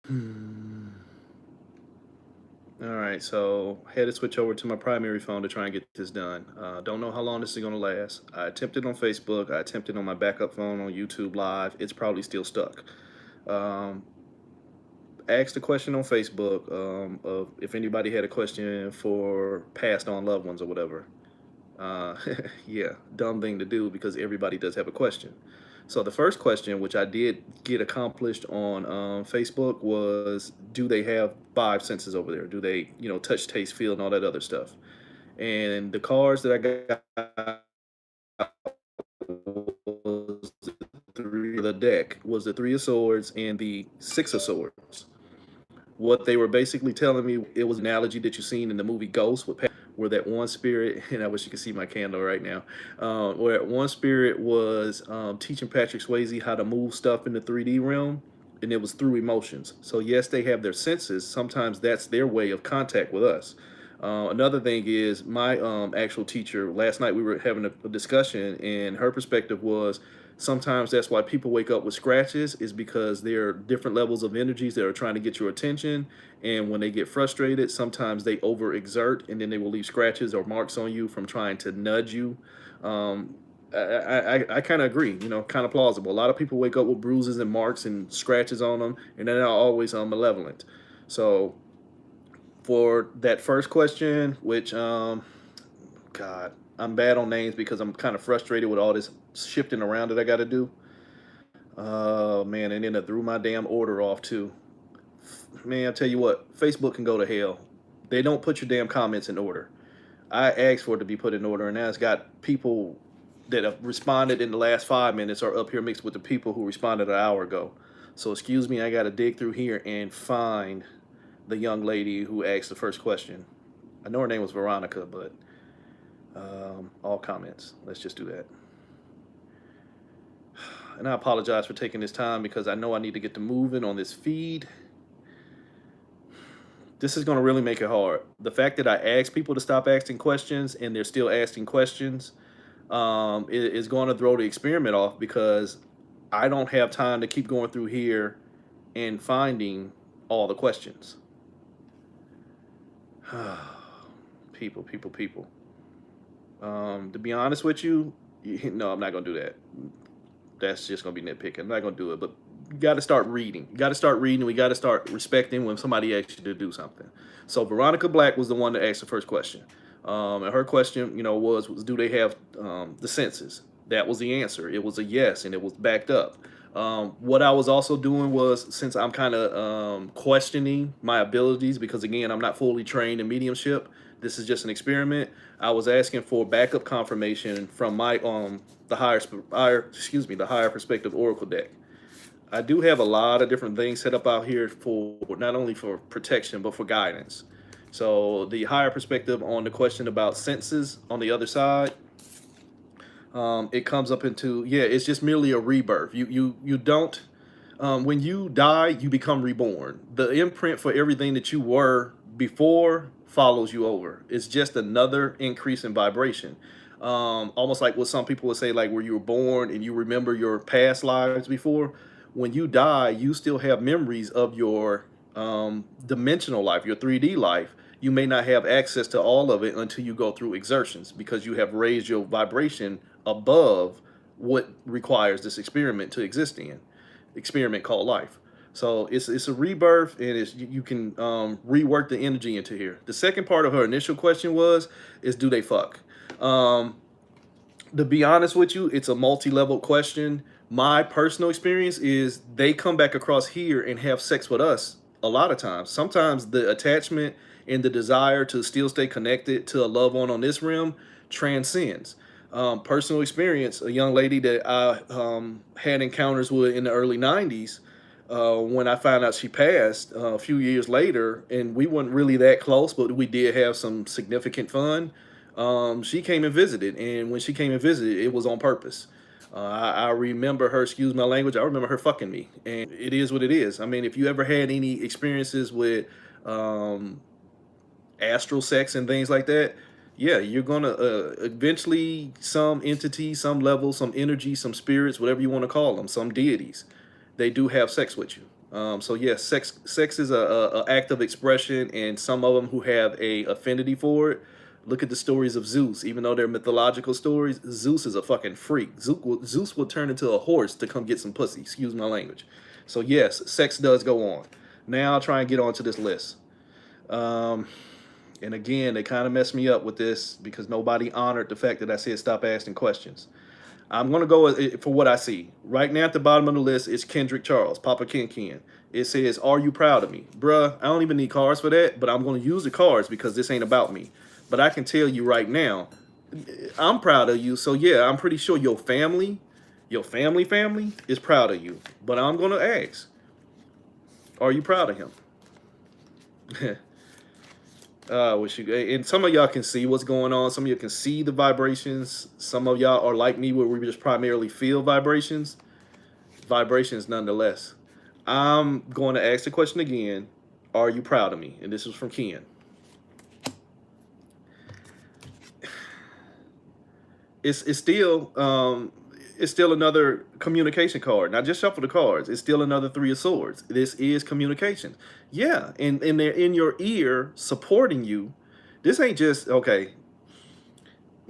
Hmm. All right, so I had to switch over to my primary phone to try and get this done. Don't know how long this is going to last. I attempted on Facebook. I attempted on my backup phone on YouTube Live. It's probably still stuck. Um, Asked a question on Facebook of if anybody had a question for passed on loved ones or whatever. Uh, yeah, dumb thing to do because everybody does have a question. So the first question, which I did get accomplished on Facebook, was do they have five senses over there? Do they, touch, taste, feel, and all that other stuff? And the cards that I got was the deck was the three of swords and the six of swords. What they were basically telling me, it was an analogy that you've seen in the movie Ghost with where that one spirit, and I wish you could see my candle right now, where one spirit was teaching Patrick Swayze how to move stuff in the 3D realm, and it was through emotions. So yes, they have their senses. Sometimes that's their way of contact with us. Another thing is my actual teacher. Last night we were having a discussion, and her perspective was sometimes that's why people wake up with scratches is because there are different levels of energies that are trying to get your attention, and when they get frustrated, sometimes they overexert, and then they will leave scratches or marks on you from trying to nudge you. Um, I kind of agree, kind of plausible. A lot of people wake up with bruises and marks and scratches on them, and they're not always malevolent. So for that first question, which God, I'm bad on names because I'm kind of frustrated with all this shifting around that I got to do. Oh man, and then I threw my damn order off too. Man, I tell you what, Facebook can go to hell. They don't put your damn comments in order. I asked for it to be put in order, and now it's got people that have responded in the last 5 minutes are up here mixed with the people who responded an hour ago. So excuse me, I got to dig through here and find the young lady who asked the first question. I know her name was Veronica, but all comments. Let's just do that. And I apologize for taking this time because I know I need to get to moving on this feed. This is going to really make it hard. The fact that I ask people to stop asking questions and they're still asking questions is going to throw the experiment off because I don't have time to keep going through here and finding all the questions. People, people, people. To be honest with you, no, I'm not going to do that. That's just gonna be nitpicking. I'm not gonna do it, but you got to start reading. You got to start reading. We got to start respecting when somebody asks you to do something. So Veronica Black was the one that asked the first question, and her question, was do they have the senses? That was the answer. It was a yes, and it was backed up. What I was also doing was, since I'm kind of questioning my abilities because again I'm not fully trained in mediumship. This is just an experiment. I was asking for backup confirmation from my the higher perspective oracle deck. I do have a lot of different things set up out here for not only for protection but for guidance. So the higher perspective on the question about senses on the other side, it comes up into, yeah, it's just merely a rebirth. You don't when you die, you become reborn. The imprint for everything that you were before follows you over. It's just another increase in vibration. Almost like what some people would say, like where you were born and you remember your past lives before. When you die, you still have memories of your dimensional life, your 3D life. You may not have access to all of it until you go through exertions because you have raised your vibration above what requires this experiment to exist in. Experiment called life. So it's a rebirth, and you can rework the energy into here. The second part of her initial question is do they fuck? Um, to be honest with you, it's a multi-level question. My personal experience is they come back across here and have sex with us a lot of times. Sometimes the attachment and the desire to still stay connected to a loved one on this realm transcends. Personal experience, a young lady that I had encounters with in the early 90s, when I found out she passed a few years later, and we weren't really that close, but we did have some significant fun. She came and visited, and when she came and visited, it was on purpose. I remember her, excuse my language, I remember her fucking me, and it is what it is. I mean, if you ever had any experiences with um, astral sex and things like that, yeah, you're gonna eventually some entity, some level, some energy, some spirits, whatever you want to call them, some deities, they do have sex with you. So yes, sex is a act of expression, and some of them who have a affinity for it. Look at the stories of Zeus. Even though they're mythological stories, Zeus is a fucking freak. Zeus will turn into a horse to come get some pussy. Excuse my language. So yes, sex does go on. Now I'll try and get onto this list. Um, and again, they kind of messed me up with this because nobody honored the fact that I said stop asking questions. I'm gonna go for what I see. Right now at the bottom of the list is Kendrick Charles, Papa Ken Ken. It says, "Are you proud of me?" Bruh, I don't even need cards for that, but I'm gonna use the cards because this ain't about me. But I can tell you right now, I'm proud of you. So yeah, I'm pretty sure your family is proud of you. But I'm gonna ask, are you proud of him? Wish you and some of y'all can see what's going on. Some of you can see the vibrations. Some of y'all are like me where we just primarily feel vibrations. Vibrations nonetheless. I'm going to ask the question again. Are you proud of me? And this is from Ken. It's still another communication card. Not just shuffle the cards. It's still another three of swords. This is communication. Yeah, and they're in your ear supporting you. This ain't just okay.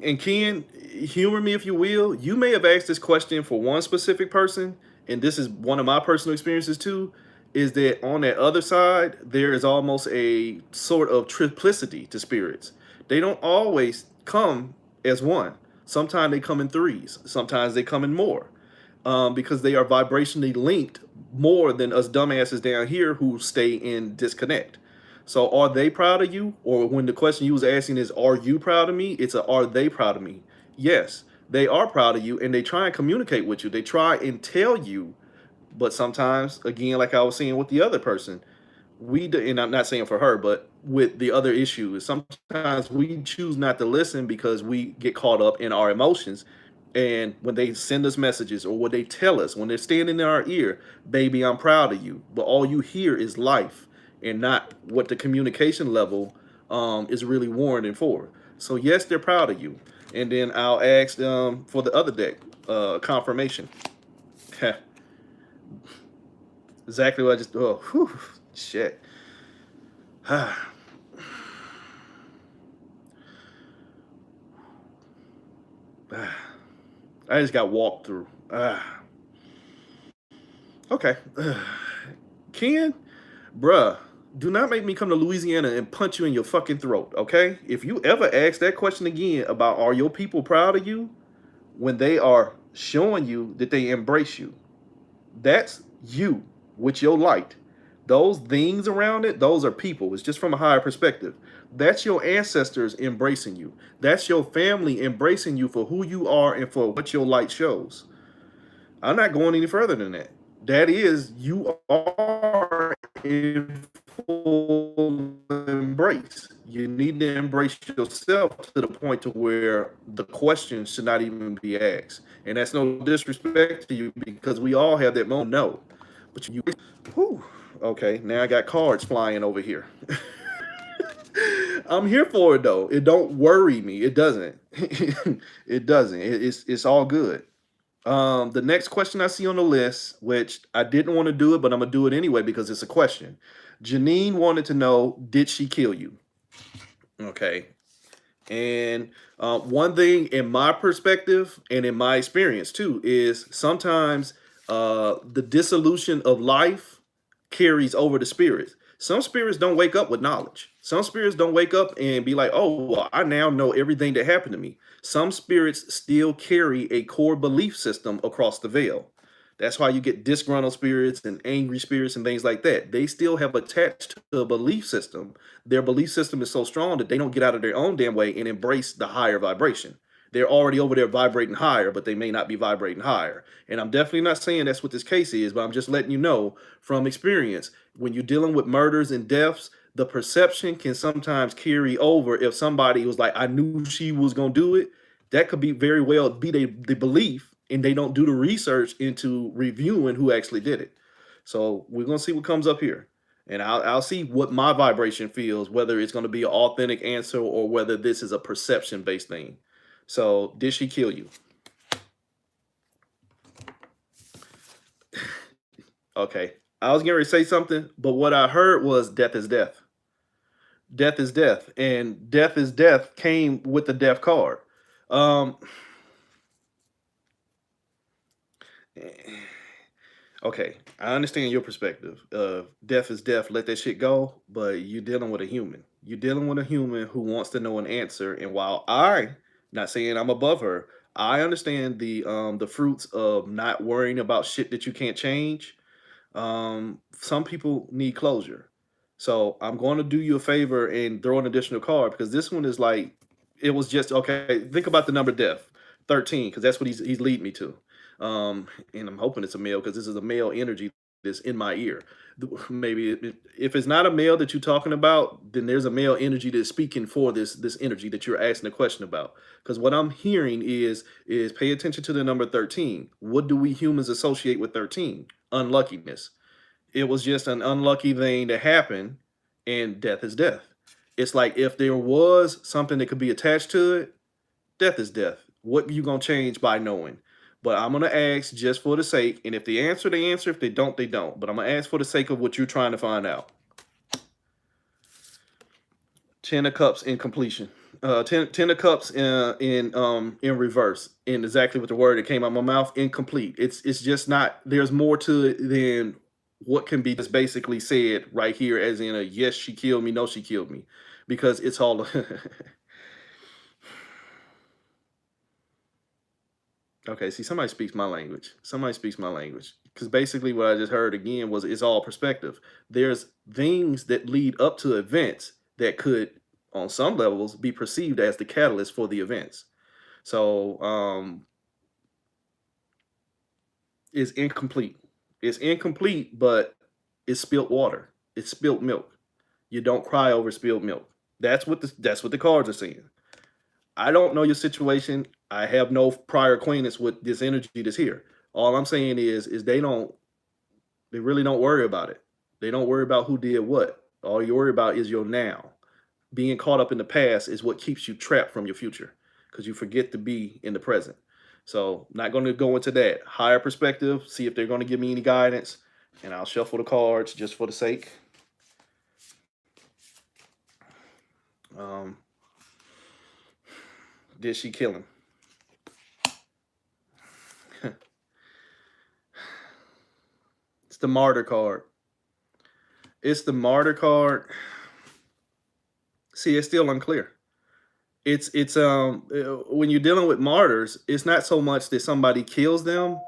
And Ken, humor me if you will. You may have asked this question for one specific person, and this is one of my personal experiences too. Is that on that other side, there is almost a sort of triplicity to spirits. They don't always come as one. Sometimes they come in threes. Sometimes they come in more, because they are vibrationally linked more than us dumbasses down here who stay in disconnect. So are they proud of you? Or when the question you was asking is, are you proud of me? It's a, are they proud of me? Yes, they are proud of you and they try and communicate with you. They try and tell you, but sometimes, again, like I was saying with the other person, we do, and I'm not saying for her, but with the other issue is sometimes we choose not to listen because we get caught up in our emotions. And when they send us messages or what they tell us, when they're standing in our ear, baby, I'm proud of you. But all you hear is life and not what the communication level is really warranting for. So yes, they're proud of you. And then I'll ask for the other deck, confirmation. Exactly what I just, oh, whew, shit. I just got walked through. Okay. Ken, bruh, do not make me come to Louisiana and punch you in your fucking throat, okay? If you ever ask that question again about are your people proud of you when they are showing you that they embrace you, that's you with your light. Those things around it, those are people. It's just from a higher perspective. That's your ancestors embracing you. That's your family embracing you for who you are and for what your light shows. I'm not going any further than that. That is, you are in full embrace. You need to embrace yourself to the point to where the question should not even be asked. And that's no disrespect to you because we all have that moment. No, but you, whew, okay. Now I got cards flying over here. I'm here for it though. It don't worry me. It doesn't. It doesn't. It's all good. The next question I see on the list, which I didn't want to do it, but I'm gonna do it anyway because it's a question. Janine wanted to know, did she kill you? Okay. And one thing in my perspective and in my experience too is sometimes the dissolution of life carries over the spirits. Some spirits don't wake up with knowledge. Some spirits don't wake up and be like, oh, well, I now know everything that happened to me. Some spirits still carry a core belief system across the veil. That's why you get disgruntled spirits and angry spirits and things like that. They still have attached to a belief system. Their belief system is so strong that they don't get out of their own damn way and embrace the higher vibration. They're already over there vibrating higher, but they may not be vibrating higher. And I'm definitely not saying that's what this case is, but I'm just letting you know from experience, when you're dealing with murders and deaths, the perception can sometimes carry over. If somebody was like, I knew she was going to do it, that could be very well be the belief, and they don't do the research into reviewing who actually did it. So we're going to see what comes up here. And I'll see what my vibration feels, whether it's going to be an authentic answer or whether this is a perception-based thing. So, did she kill you? Okay. I was getting ready to say something, but what I heard was death is death. Death is death, and death is death came with the death card. Um, okay, I understand your perspective. Death is death. Let that shit go. But you're dealing with a human. You're dealing with a human who wants to know an answer. And while not saying I'm above her, I understand the fruits of not worrying about shit that you can't change. Some people need closure. So I'm going to do you a favor and throw an additional card because this one is like, it was just okay. Think about the number death, 13, because that's what he's leading me to. And I'm hoping it's a male because this is a male energy that's in my ear. Maybe if it's not a male that you're talking about, then there's a male energy that's speaking for this energy that you're asking a question about. Because what I'm hearing is pay attention to the number 13. What do we humans associate with 13? Unluckiness. It was just an unlucky thing that happened, and death is death. It's like if there was something that could be attached to it, death is death. What you gonna change by knowing? But I'm gonna ask just for the sake, and if they answer, they answer. If they don't, they don't. But I'm gonna ask for the sake of what you're trying to find out. 10 of Cups in completion. Ten of Cups in reverse. In exactly what the word that came out of my mouth. Incomplete. It's just not. There's more to it than what can be just basically said right here, as in a yes, she killed me, no, she killed me, because it's all. Okay, see, somebody speaks my language. Somebody speaks my language. Because basically, what I just heard again was it's all perspective. There's things that lead up to events that could, on some levels, be perceived as the catalyst for the events. So, it's incomplete. It's incomplete, but it's spilt water. It's spilt milk. You don't cry over spilled milk. That's what the cards are saying. I don't know your situation. I have no prior acquaintance with this energy that's here. All I'm saying is they really don't worry about it. They don't worry about who did what. All you worry about is your now. Being caught up in the past is what keeps you trapped from your future because you forget to be in the present. So, not going to go into that. Higher perspective, see if they're going to give me any guidance, and I'll shuffle the cards just for the sake. Um, did she kill him? It's the martyr card. It's the martyr card. See, it's still unclear. It's when you're dealing with martyrs, it's not so much that somebody kills them.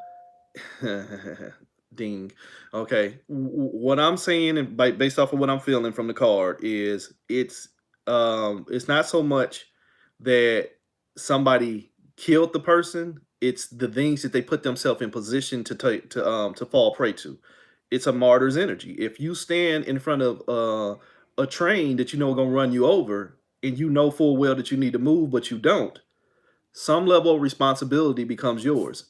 Ding. Okay. What I'm saying, and based off of what I'm feeling from the card, is it's not so much that somebody killed the person. It's the things that they put themselves in position to take to fall prey to. It's a martyr's energy. If you stand in front of a train that you know gonna run you over, and you know full well that you need to move, but you don't, some level of responsibility becomes yours.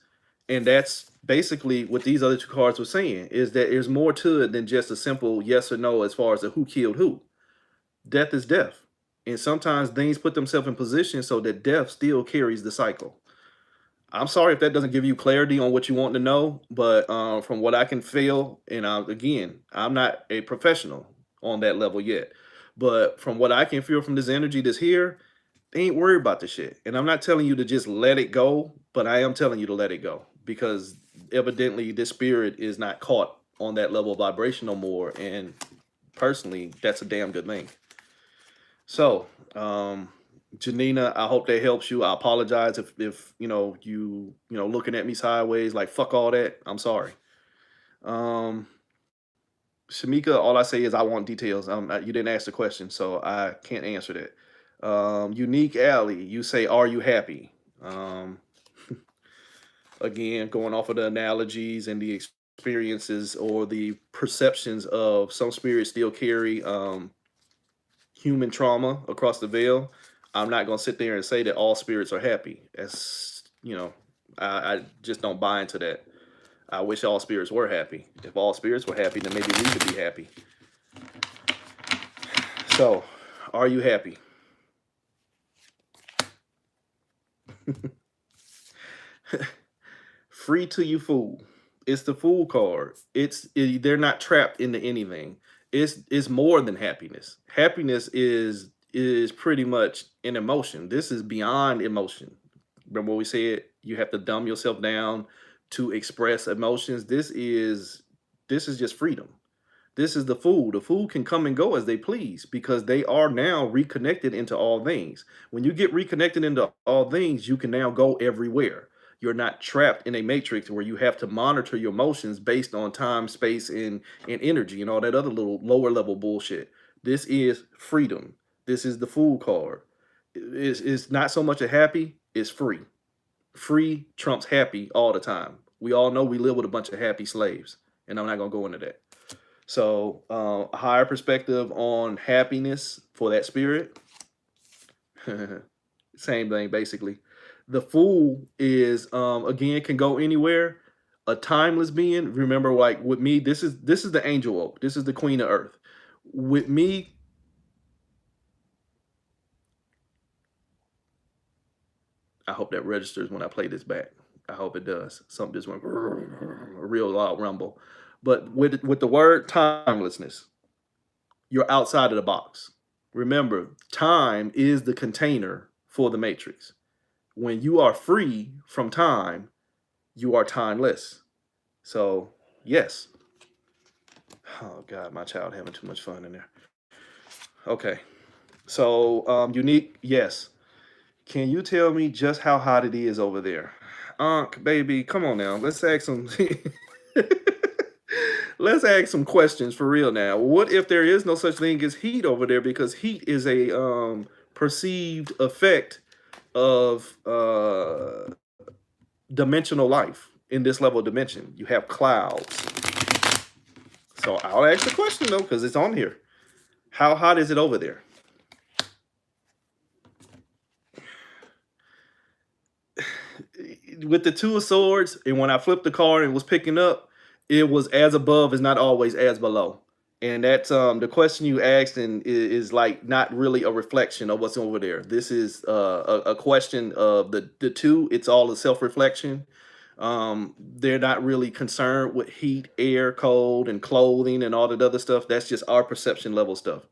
And that's basically what these other two cards were saying, is that there's more to it than just a simple yes or no as far as the who killed who. Death is death. And sometimes things put themselves in position so that death still carries the cycle. I'm sorry if that doesn't give you clarity on what you want to know, but from what I can feel, and again, I'm not a professional on that level yet, but from what I can feel from this energy that's here, they ain't worried about the shit. And I'm not telling you to just let it go, but I am telling you to let it go because evidently this spirit is not caught on that level of vibration no more. And personally, that's a damn good thing. So, Janina, I hope that helps you. I apologize if you know looking at me sideways like fuck all that. I'm sorry. Um, Shamika, all I say is I want details. You didn't ask the question, so I can't answer that. Unique Alley, you say, are you happy? Um, again, going off of the analogies and the experiences or the perceptions of some spirits still carry human trauma across the veil. I'm not going to sit there and say that all spirits are happy. I just don't buy into that. I wish all spirits were happy. If all spirits were happy, then maybe we could be happy. So, are you happy? Free to you fool. It's the Fool card. They're not trapped into anything. It's more than happiness. Happiness is pretty much an emotion. This is beyond emotion. Remember what we said? You have to dumb yourself down to express emotions. This is just freedom. This is the Fool. The Fool can come and go as they please because they are now reconnected into all things. When you get reconnected into all things, you can now go everywhere. You're not trapped in a matrix where you have to monitor your emotions based on time, space, and energy and all that other little lower level bullshit. This is freedom. This is the Fool card. It's not so much a happy, it's free. Free trumps happy all the time. We all know we live with a bunch of happy slaves, and I'm not going to go into that. So, a higher perspective on happiness for that spirit. Same thing, basically. The Fool is again can go anywhere. A timeless being. Remember, like with me, this is the angel oak. This is the queen of earth. With me, I hope that registers when I play this back. I hope it does. Something just went a real loud rumble. But with the word timelessness, you're outside of the box. Remember, time is the container for the matrix. When you are free from time, you are timeless. So, yes. Oh God, my child having too much fun in there. Okay. So, unique, yes. Can you tell me just how hot it is over there? Unc, baby, come on now. Let's ask some let's ask some questions for real now. What if there is no such thing as heat over there? Because heat is a perceived effect of dimensional life in this level of dimension. You have clouds. So I'll ask the question though, because it's on here. How hot is it over there? With the Two of Swords, and when I flipped the card and was picking up, it was as above is not always as below. And that's the question you asked and is like not really a reflection of what's over there. This is a question of the two. It's all a self-reflection. They're not really concerned with heat, air, cold, and clothing and all that other stuff. That's just our perception level stuff.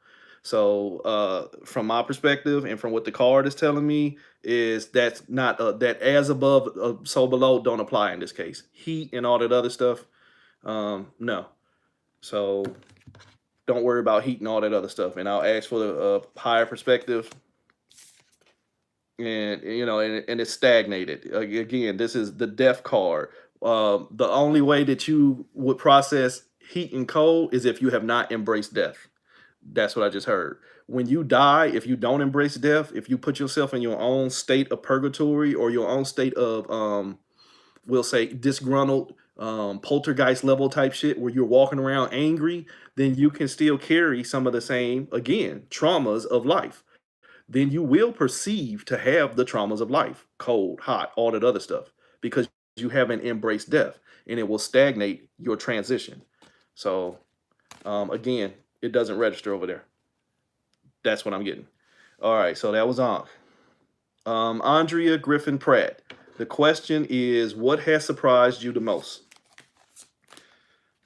So from my perspective and from what the card is telling me is that's not that as above so below don't apply in this case. Heat and all that other stuff, no. So don't worry about heat and all that other stuff. And I'll ask for the higher perspective. And and it's stagnated. Again, this is the death card. The only way that you would process heat and cold is if you have not embraced death. That's what I just heard. When you die, if you don't embrace death, if you put yourself in your own state of purgatory or your own state of we'll say disgruntled poltergeist level type shit where you're walking around angry, then you can still carry some of the same, again, traumas of life. Then you will perceive to have the traumas of life, cold, hot, all that other stuff, because you haven't embraced death, and it will stagnate your transition. So again, it doesn't register over there. That's what I'm getting. All right, so that was on. Andrea Griffin Pratt. The question is, what has surprised you the most?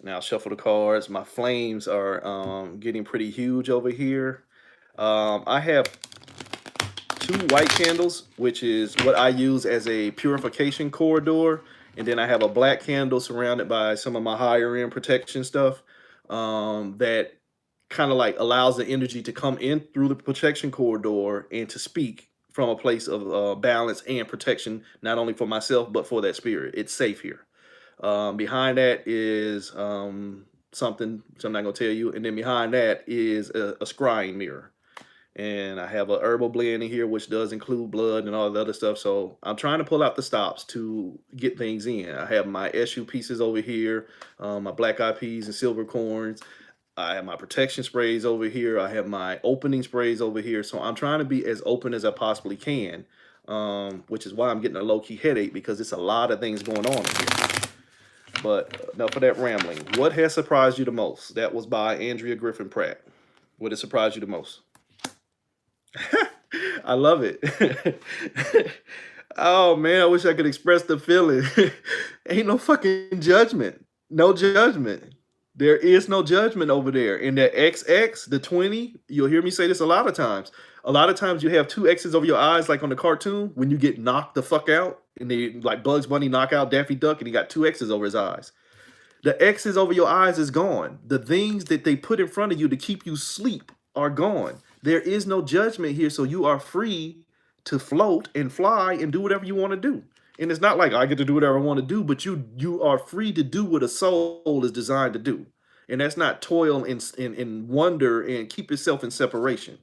Now I'll shuffle the cards. My flames are getting pretty huge over here. I have two white candles, which is what I use as a purification corridor. And then I have a black candle surrounded by some of my higher end protection stuff that kind of like allows the energy to come in through the protection corridor and to speak from a place of balance and protection, not only for myself, but for that spirit. It's safe here. Behind that is something, which I'm not going to tell you. And then behind that is a scrying mirror. And I have a herbal blend in here, which does include blood and all the other stuff. So I'm trying to pull out the stops to get things in. I have my SU pieces over here, my black eyed peas and silver corns. I have my protection sprays over here. I have my opening sprays over here. So I'm trying to be as open as I possibly can, which is why I'm getting a low-key headache, because it's a lot of things going on in here. But enough of that rambling. What has surprised you the most? That was by Andrea Griffin Pratt. What has surprised you the most? I love it. Oh man, I wish I could express the feeling. Ain't no fucking judgment. No judgment. There is no judgment over there. In that XX, the 20, you'll hear me say this a lot of times. A lot of times you have two X's over your eyes, like on the cartoon, when you get knocked the fuck out, and they like Bugs Bunny knock out Daffy Duck, and he got two X's over his eyes. The X's over your eyes is gone. The things that they put in front of you to keep you sleep are gone. There is no judgment here, so you are free to float and fly and do whatever you want to do. And it's not like I get to do whatever I want to do, but you are free to do what a soul is designed to do. And that's not toil and wonder and keep yourself in separation.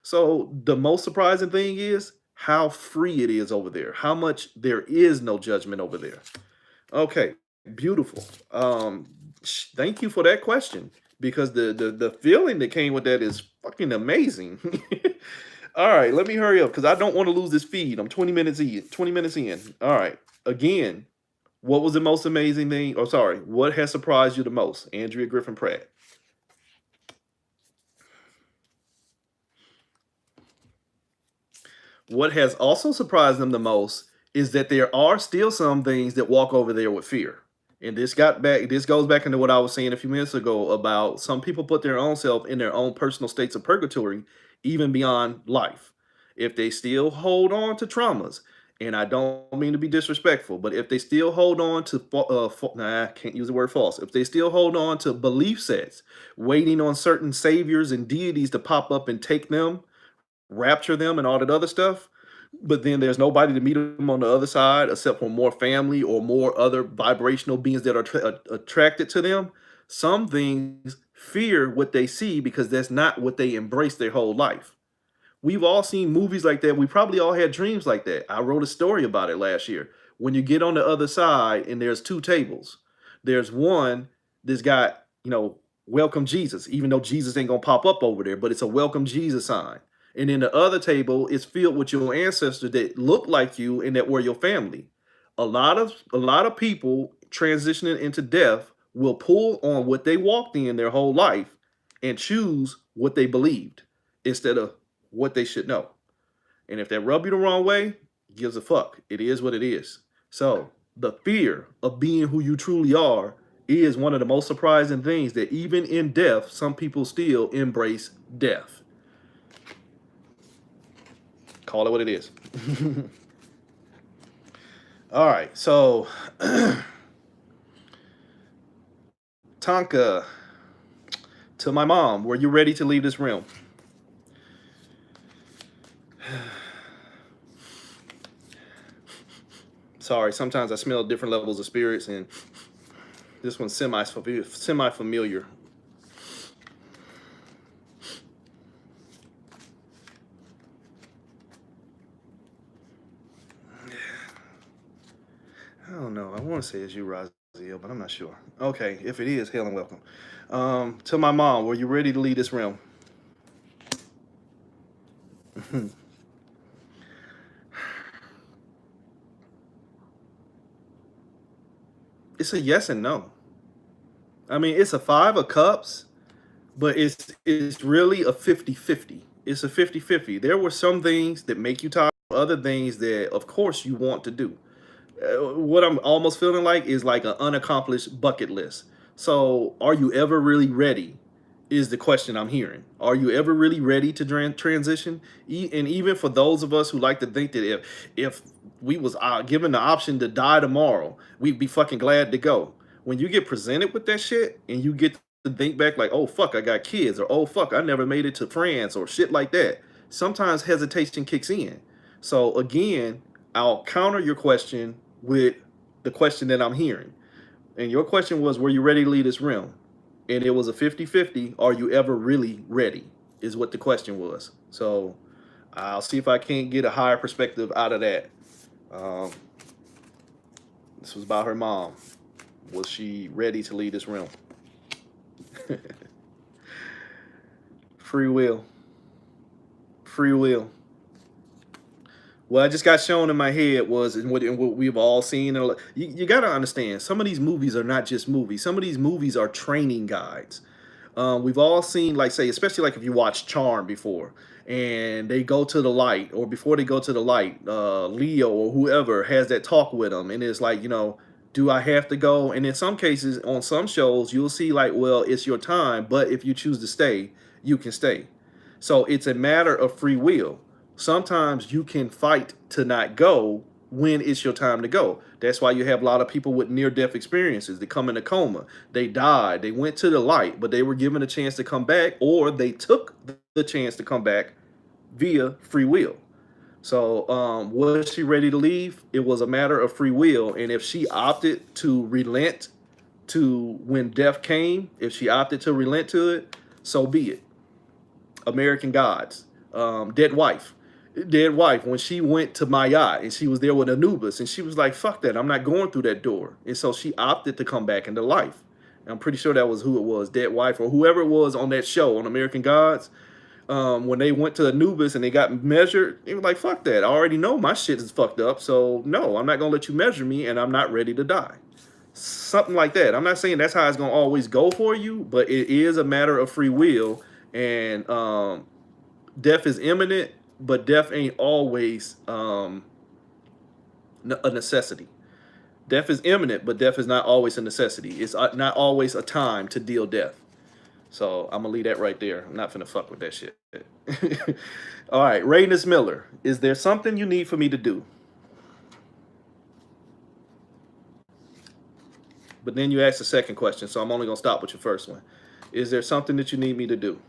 So the most surprising thing is how free it is over there, how much there is no judgment over there. Okay, beautiful. Thank you for that question because the feeling that came with that is fucking amazing. All right, let me hurry up because I don't want to lose this feed. I'm 20 minutes in. 20 minutes in. All right. Again, what was the most amazing thing? Oh, sorry. What has surprised you the most? Andrea Griffin Pratt. What has also surprised them the most is that there are still some things that walk over there with fear. And this goes back into what I was saying a few minutes ago about some people put their own self in their own personal states of purgatory, even beyond life. If they still hold on to traumas, and I don't mean to be disrespectful, but if they still hold on to, nah, I can't use the word false. If they still hold on to belief sets, waiting on certain saviors and deities to pop up and take them, rapture them and all that other stuff, but then there's nobody to meet them on the other side except for more family or more other vibrational beings that are attracted to them. Some things fear what they see because that's not what they embrace their whole life. We've all seen movies like that. We probably all had dreams like that. I wrote a story about it last year. When you get on the other side and there's two tables, there's one that's got, welcome Jesus, even though Jesus ain't gonna pop up over there, but it's a welcome Jesus sign. And then the other table is filled with your ancestors that look like you and that were your family. A lot of people transitioning into death will pull on what they walked in their whole life and choose what they believed instead of what they should know. And if that rub you the wrong way, gives a fuck. It is what it is. So the fear of being who you truly are is one of the most surprising things that even in death, some people still embrace death. Call it what it is. All right, so Tonka, to my mom, were you ready to leave this realm? Sorry, sometimes I smell different levels of spirits, and this one's semi-familiar. I don't know. I want to say it's you, Raziel, but I'm not sure. Okay, if it is, hail and welcome. To my mom, were you ready to leave this realm? It's a yes and no. I mean, it's a 5 of cups, but it's really a 50-50. It's a 50-50. There were some things that make you tired, other things that, of course, you want to do. What I'm almost feeling like is like an unaccomplished bucket list. So, are you ever really ready? Is the question I'm hearing. Are you ever really ready to transition? And even for those of us who like to think that if we was given the option to die tomorrow, we'd be fucking glad to go. When you get presented with that shit and you get to think back like, oh fuck, I got kids, or oh fuck, I never made it to France, or shit like that, sometimes hesitation kicks in. So again, I'll counter your question with the question that I'm hearing. And your question was, were you ready to leave this realm? And it was a 50-50. Are you ever really ready? Is what the question was. So I'll see if I can't get a higher perspective out of that. This was about her mom. Was she ready to leave this realm? Free will. Free will. What I just got shown in my head was, and what we've all seen. You got to understand, some of these movies are not just movies. Some of these movies are training guides. We've all seen, like, say, especially like if you watch Charm before, and they go to the light, or before they go to the light, Leo or whoever has that talk with them, and it's like, Do I have to go? And in some cases, on some shows, you'll see like, well, it's your time, but if you choose to stay, you can stay. So it's a matter of free will. Sometimes you can fight to not go when it's your time to go. That's why you have a lot of people with near-death experiences. They come in a coma, they died, they went to the light, but they were given a chance to come back, or they took the chance to come back via free will. So was she ready to leave? It was a matter of free will. And if she opted to relent to when death came, if she opted to relent to it, so be it. American Gods, Dead Wife. Dead Wife, when she went to Maya and she was there with Anubis, and she was like, fuck that, I'm not going through that door. And so she opted to come back into life. And I'm pretty sure that was who it was, Dead Wife, or whoever it was on that show on American Gods. When they went to Anubis and they got measured, they were like, fuck that. I already know my shit is fucked up. So no, I'm not going to let you measure me, and I'm not ready to die. Something like that. I'm not saying that's how it's going to always go for you, but it is a matter of free will. And death is imminent, but death ain't always a necessity. Death is imminent, but death is not always a necessity. It's not always a time to deal death. So I'm gonna leave that right there. I'm not finna fuck with that shit. All right, Rayness Miller. Is there something you need for me to do? But then you asked the second question, so I'm only gonna stop with your first one. Is there something that you need me to do?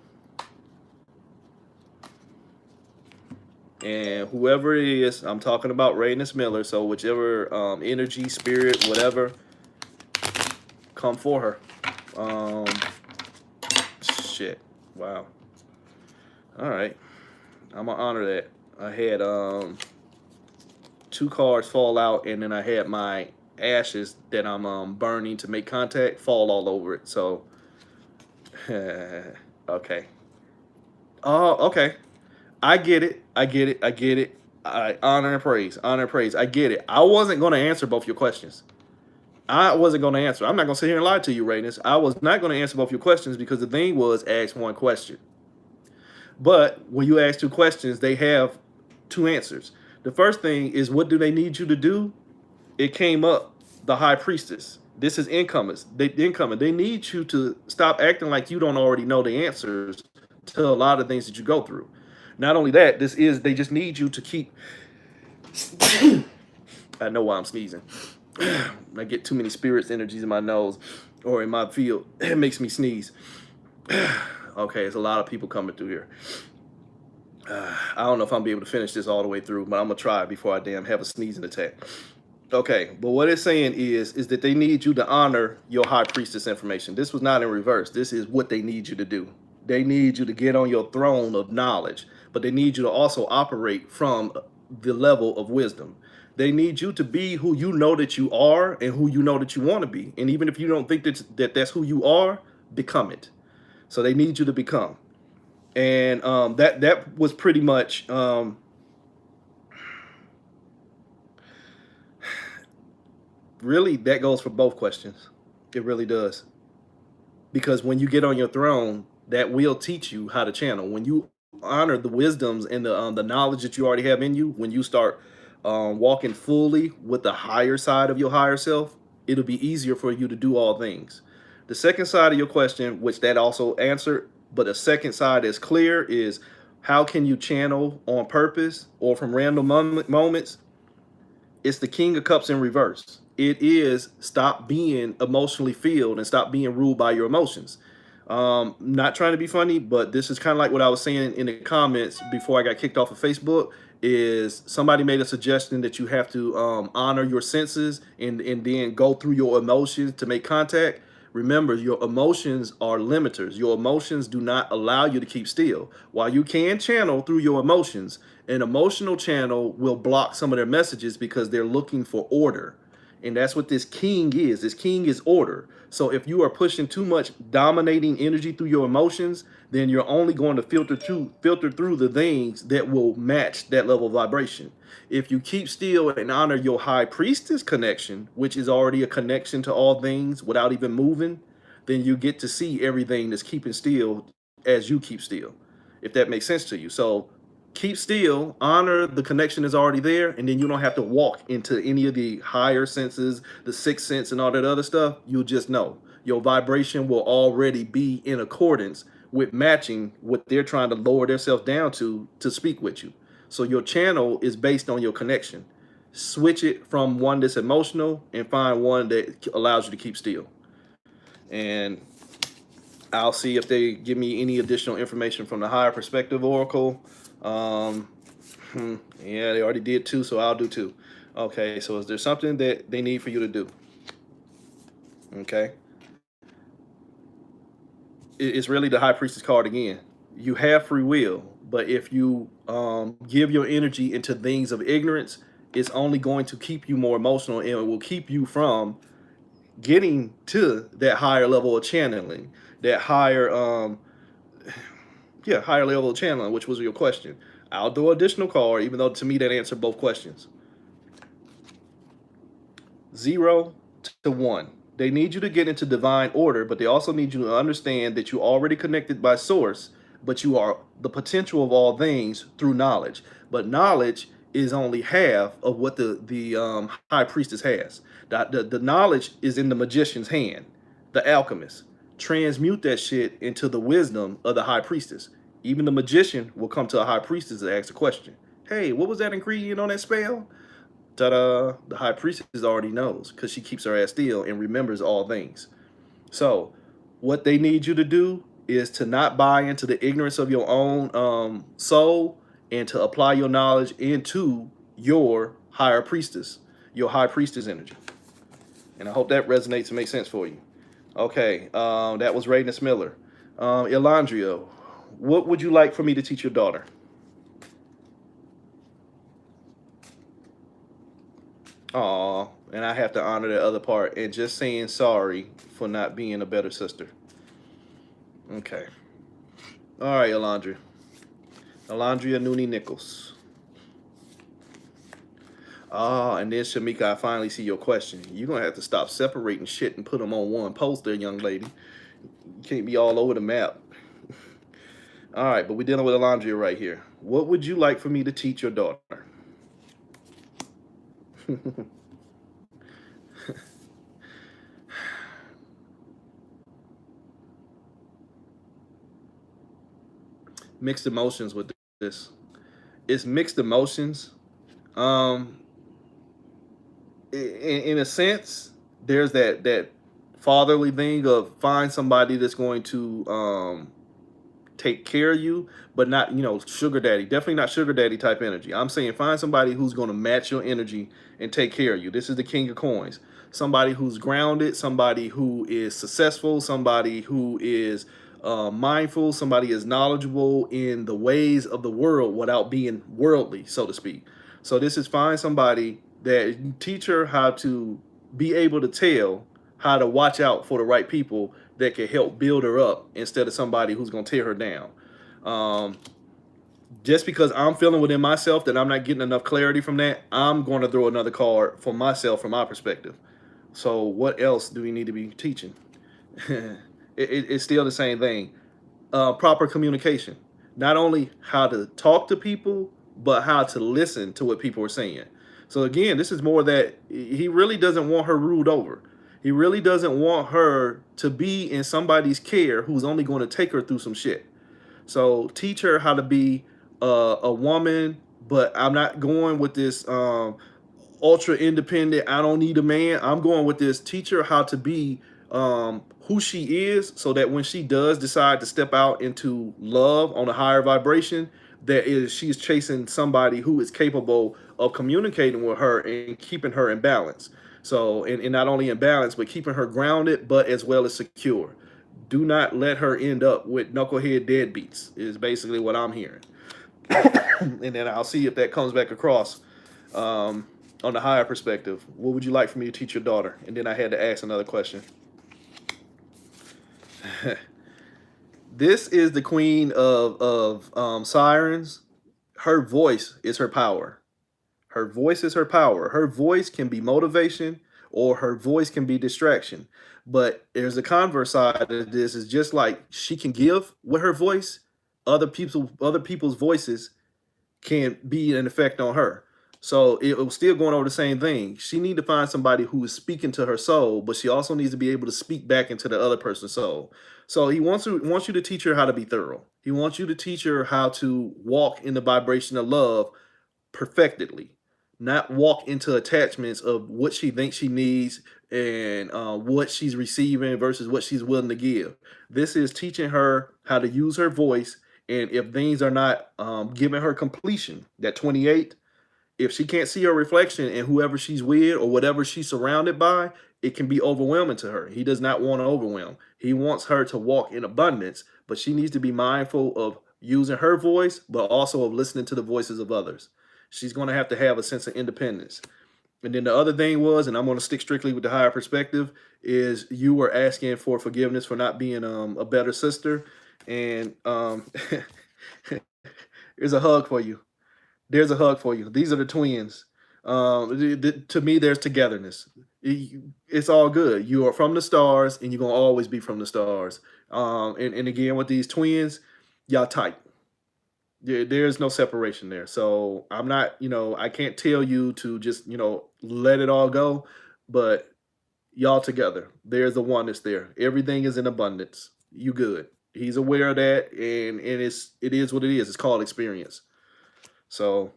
And whoever it is, I'm talking about Rayness Miller. So whichever energy, spirit, whatever, come for her. Shit. Wow. All right. I'm gonna honor that. I had 2 cards fall out, and then I had my ashes that I'm burning to make contact fall all over it. So okay. Oh, okay. I get it. I get it. I get it. I honor and praise. Honor and praise. I get it. I wasn't going to answer both your questions. I wasn't going to answer. I'm not going to sit here and lie to you, Rayness. I was not going to answer both your questions because the thing was ask one question. But when you ask 2 questions, they have 2 answers. The first thing is, what do they need you to do? It came up, the high priestess. This is incomers. They need you to stop acting like you don't already know the answers to a lot of things that you go through. Not only that, they just need you to keep. I know why I'm sneezing. I get too many spirits energies in my nose or in my field. It makes me sneeze. Okay, there's a lot of people coming through here. I don't know if I'm be able to finish this all the way through, but I'm gonna try before I damn have a sneezing attack. Okay, but what it's saying is that they need you to honor your high priestess information. This was not in reverse. This is what they need you to do. They need you to get on your throne of knowledge, but they need you to also operate from the level of wisdom. They need you to be who you know that you are and who you know that you want to be. And even if you don't think that's who you are, become it. So they need you to become. And that was pretty much really, that goes for both questions. It really does. Because when you get on your throne, that will teach you how to channel. When you honor the wisdoms and the knowledge that you already have in you, when you start walking fully with the higher side of your higher self, it'll be easier for you to do all things. The second side of your question, which that also answered, but the second side is clear, is how can you channel on purpose or from random moments? It's the King of Cups in reverse. It is stop being emotionally filled and stop being ruled by your emotions. Not trying to be funny, but this is kind of like what I was saying in the comments before I got kicked off of Facebook, is somebody made a suggestion that you have to honor your senses and then go through your emotions to make contact. Remember, your emotions are limiters. Your emotions do not allow you to keep still. While you can channel through your emotions, an emotional channel will block some of their messages because they're looking for order. And that's what this king is. This king is order. So if you are pushing too much dominating energy through your emotions, then you're only going to filter through the things that will match that level of vibration. If you keep still and honor your high priestess connection, which is already a connection to all things without even moving, then you get to see everything that's keeping still as you keep still, if that makes sense to you. So Keep still, honor the connection is already there, and then you don't have to walk into any of the higher senses, the sixth sense, and all that other stuff. You'll just know your vibration will already be in accordance with matching what they're trying to lower themselves down to speak with you. So your channel is based on your connection. Switch it from one that's emotional and find one that allows you to keep still. And I'll see if they give me any additional information from the higher perspective oracle. Um, yeah, they already did two, so I'll do two. Okay, so is there something that they need for you to do? Okay. It's really the high priestess card again. You have free will, but if you give your energy into things of ignorance, it's only going to keep you more emotional, and it will keep you from getting to that higher level of channeling, that higher yeah, higher level of channeling, which was your question. I'll do an additional card, even though to me that answered both questions. 0 to 1. They need you to get into divine order, but they also need you to understand that you're already connected by source, but you are the potential of all things through knowledge. But knowledge is only half of what the high priestess has. The knowledge is in the magician's hand, the alchemist. Transmute that shit into the wisdom of the high priestess. Even the magician will come to a high priestess and ask a question. Hey, what was that ingredient on that spell? Ta-da! The high priestess already knows because she keeps her ass still and remembers all things. So, what they need you to do is to not buy into the ignorance of your own soul and to apply your knowledge into your higher priestess, your high priestess energy. And I hope that resonates and makes sense for you. Okay, that was Rayness Miller. Elandria, what would you like for me to teach your daughter? Aw, and I have to honor that other part and just saying sorry for not being a better sister. Okay. All right, Elandria. Elandria Nooney Nichols. Ah, and then Shamika, I finally see your question. You're going to have to stop separating shit and put them on one poster, young lady. You can't be all over the map. All right, but we're dealing with Elandria right here. What would you like for me to teach your daughter? Mixed emotions with this. It's mixed emotions. Um, in a sense, there's that fatherly thing of find somebody that's going to take care of you, but not, sugar daddy. Definitely not sugar daddy type energy. I'm saying find somebody who's going to match your energy and take care of you. This is the king of coins. Somebody who's grounded, somebody who is successful, somebody who is mindful, somebody is knowledgeable in the ways of the world without being worldly, so to speak. So this is find somebody that teach her how to be able to tell how to watch out for the right people that can help build her up instead of somebody who's going to tear her down. Um, just because I'm feeling within myself that I'm not getting enough clarity from that, I'm going to throw another card for myself from my perspective. So what else do we need to be teaching? It's still the same thing. Proper communication. Not only how to talk to people, but how to listen to what people are saying. So again, this is more that he really doesn't want her ruled over. He really doesn't want her to be in somebody's care who's only going to take her through some shit. So teach her how to be a woman, but I'm not going with this ultra independent. I don't need a man. I'm going with this. Teach her how to be who she is, so that when she does decide to step out into love on a higher vibration, that is she's chasing somebody who is capable of communicating with her and keeping her in balance. So, and not only in balance, but keeping her grounded, but as well as secure. Do not let her end up with knucklehead deadbeats, is basically what I'm hearing. And then I'll see if that comes back across on the higher perspective. What would you like for me to teach your daughter? And then I had to ask another question. This is the queen of sirens. Her voice is her power. Her voice is her power. Her voice can be motivation or her voice can be distraction. But there's a converse side of this. Is just like she can give with her voice, other people's voices can be an effect on her. So it was still going over the same thing. She need to find somebody who is speaking to her soul, but she also needs to be able to speak back into the other person's soul. So he wants you to teach her how to be thorough. He wants you to teach her how to walk in the vibration of love perfectly, not walk into attachments of what she thinks she needs and what she's receiving versus what she's willing to give. This is teaching her how to use her voice, and if things are not giving her completion, that 28, if she can't see her reflection in whoever she's with or whatever she's surrounded by, it can be overwhelming to her. He does not want to overwhelm. He wants her to walk in abundance, but she needs to be mindful of using her voice, but also of listening to the voices of others. She's going to have a sense of independence. And then the other thing was, and I'm going to stick strictly with the higher perspective, is you were asking for forgiveness for not being a better sister. And here's a hug for you. There's a hug for you. These are the twins. To me, there's togetherness. It's all good. You are from the stars, and you're gonna always be from the stars. And again, with these twins, y'all tight. There's no separation there. So I'm not, I can't tell you to just, let it all go, but y'all together. There's the oneness there. Everything is in abundance. You good. He's aware of that, and it is what it is. It's called experience. So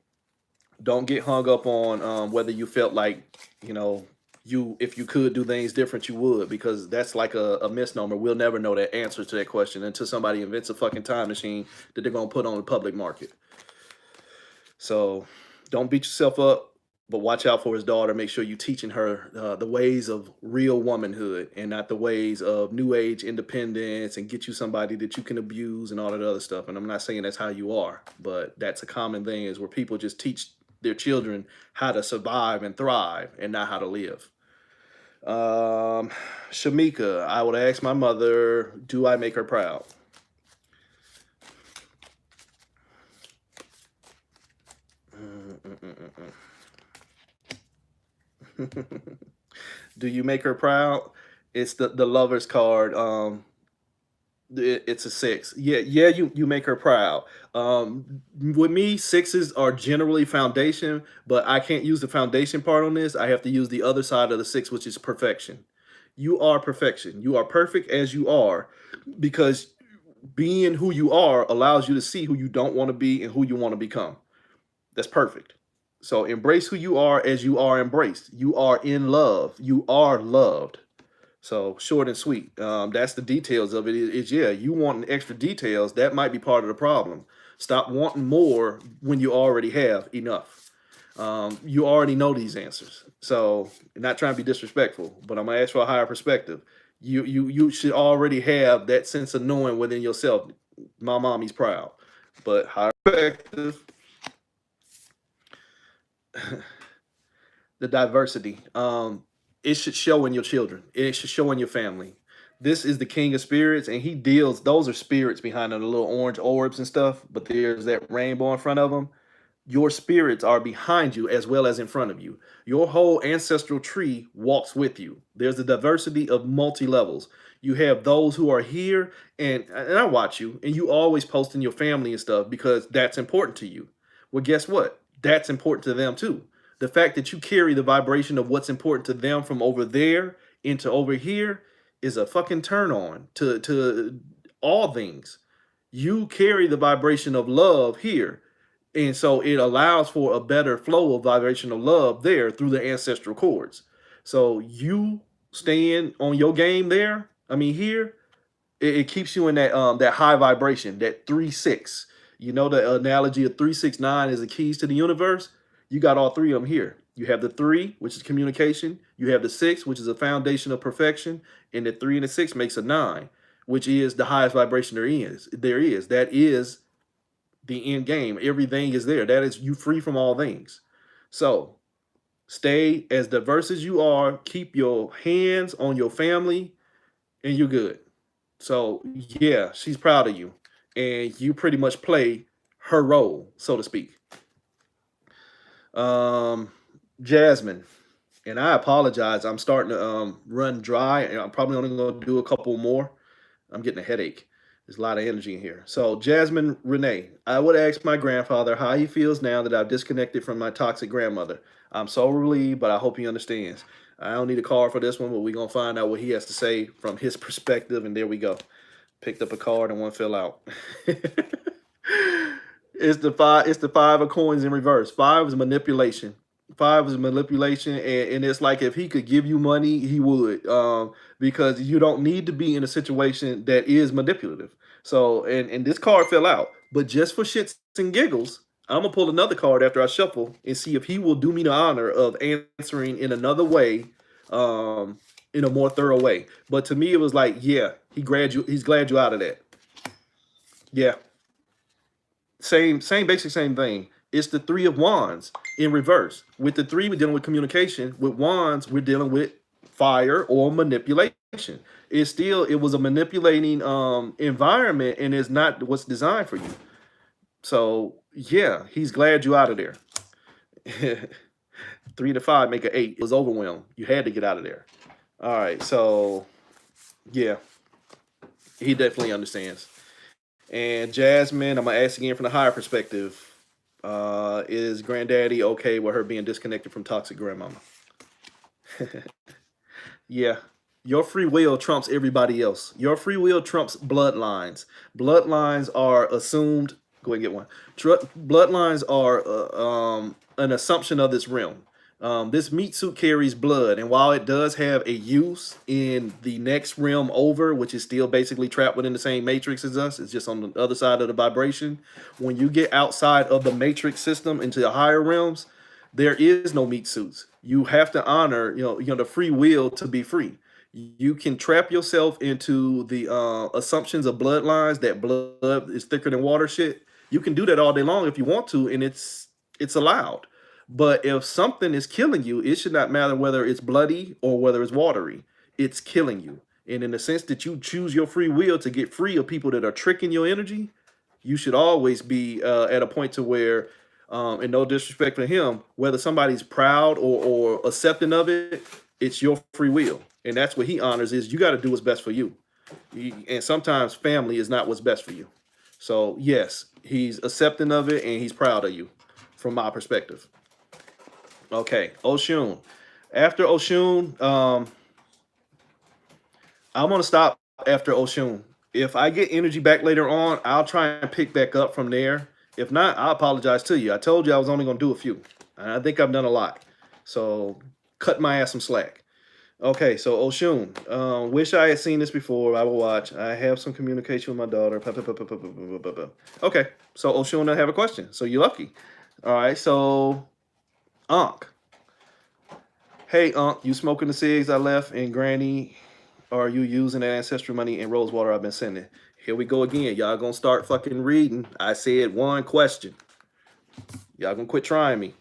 don't get hung up on whether you felt like you if you could do things different you would, because that's like a misnomer. We'll never know that answer to that question until somebody invents a fucking time machine that they're going to put on the public market. So don't beat yourself up, but watch out for his daughter. Make sure you teaching her the ways of real womanhood and not the ways of new age independence and get you somebody that you can abuse and all that other stuff. And I'm not saying that's how you are, but that's a common thing, is where people just teach their children how to survive and thrive and not how to live. Shamika, I would ask my mother, do I make her proud? Do you make her proud? It's the lover's card. It's a 6. Yeah, you make her proud. With me, 6s are generally foundation, but I can't use the foundation part on this. I have to use the other side of the 6, which is perfection. You are perfection. You are perfect as you are, because being who you are allows you to see who you don't want to be and who you want to become. That's perfect. So embrace who you are as you are embraced. You are in love. You are loved. So short and sweet. That's the details of it. Yeah, you want extra details. That might be part of the problem. Stop wanting more when you already have enough. You already know these answers. So not trying to be disrespectful, but I'm gonna ask for a higher perspective. You should already have that sense of knowing within yourself. My mommy's proud, but higher perspective. The diversity. It should show in your children. It should show in your family. This is the king of spirits, and he deals. Those are spirits behind the little orange orbs and stuff. But there's that rainbow in front of them. Your spirits are behind you as well as in front of you. Your whole ancestral tree walks with you. There's a diversity of multi levels. You have those who are here, and I watch you, and you always post in your family and stuff because that's important to you. Well, guess what? That's important to them too. The fact that you carry the vibration of what's important to them from over there into over here is a fucking turn on to all things. You carry the vibration of love here, and so it allows for a better flow of vibrational love there through the ancestral cords. So you staying on your game there, I mean here, it keeps you in that high vibration, that 3-6. You know the analogy of 3-6-9 is the keys to the universe. You got all three of them here. You have the 3, which is communication. You have the 6, which is a foundation of perfection, and the 3 and the 6 makes a 9, which is the highest vibration there is. That is the end game. Everything is there. That is you free from all things. So stay as diverse as you are. Keep your hands on your family, and you're good. So yeah, she's proud of you, and you pretty much play her role, so to speak. Um, Jasmine, and I apologize. I'm starting to run dry, and I'm probably only going to do a couple more. I'm getting a headache. There's a lot of energy in here. So, Jasmine Renee, I would ask my grandfather how he feels now that I've disconnected from my toxic grandmother. I'm so relieved, but I hope he understands. I don't need a card for this one, but we're going to find out what he has to say from his perspective. And there we go. Picked up a card and one fell out. It's the five of coins in reverse. Five is manipulation. Five is manipulation, and it's like if he could give you money, he would, because you don't need to be in a situation that is manipulative. So, and this card fell out, but just for shits and giggles, I'm gonna pull another card after I shuffle and see if he will do me the honor of answering in another way, in a more thorough way. But to me, it was like, yeah, he's glad you out of that. Yeah, same basic same thing. It's the three of wands in reverse. With the three, we're dealing with communication. With wands, we're dealing with fire or manipulation. It was a manipulating environment, and it's not what's designed for you. So yeah, he's glad you out of there. 3 to 5 make an 8. It was overwhelmed. You had to get out of there. All right, so yeah, he definitely understands. And Jasmine, I'm gonna ask again from the higher perspective. Is granddaddy okay with her being disconnected from toxic grandmama? Yeah. Your free will trumps everybody else. Your free will trumps bloodlines. Bloodlines are assumed. Go ahead and get one. Bloodlines are an assumption of this realm. This meat suit carries blood, and while it does have a use in the next realm over, which is still basically trapped within the same matrix as us, it's just on the other side of the vibration. When you get outside of the matrix system into the higher realms, there is no meat suits. You have to honor, the free will to be free. You can trap yourself into the assumptions of bloodlines that blood is thicker than water shit. You can do that all day long if you want to, and it's allowed. But if something is killing you, it should not matter whether it's bloody or whether it's watery. It's killing you. And in the sense that you choose your free will to get free of people that are tricking your energy, you should always be at a point to where, and no disrespect for him, whether somebody's proud or accepting of it, it's your free will. And that's what he honors is you got to do what's best for you. And sometimes family is not what's best for you. So yes, he's accepting of it and he's proud of you from my perspective. Okay, Oshun. After Oshun, I'm gonna stop after Oshun. If I get energy back later on, I'll try and pick back up from there. If not, I apologize to you. I told you I was only gonna do a few, and I think I've done a lot. So cut my ass some slack. Okay, so Oshun. Wish I had seen this before. I will watch. I have some communication with my daughter. Okay, so Oshun, I have a question. So you're lucky. All right, so Unc. Hey, Unc, you smoking the cigs I left, and Granny, are you using that ancestral money and rosewater I've been sending? Here we go again. Y'all gonna start fucking reading. I said one question. Y'all gonna quit trying me.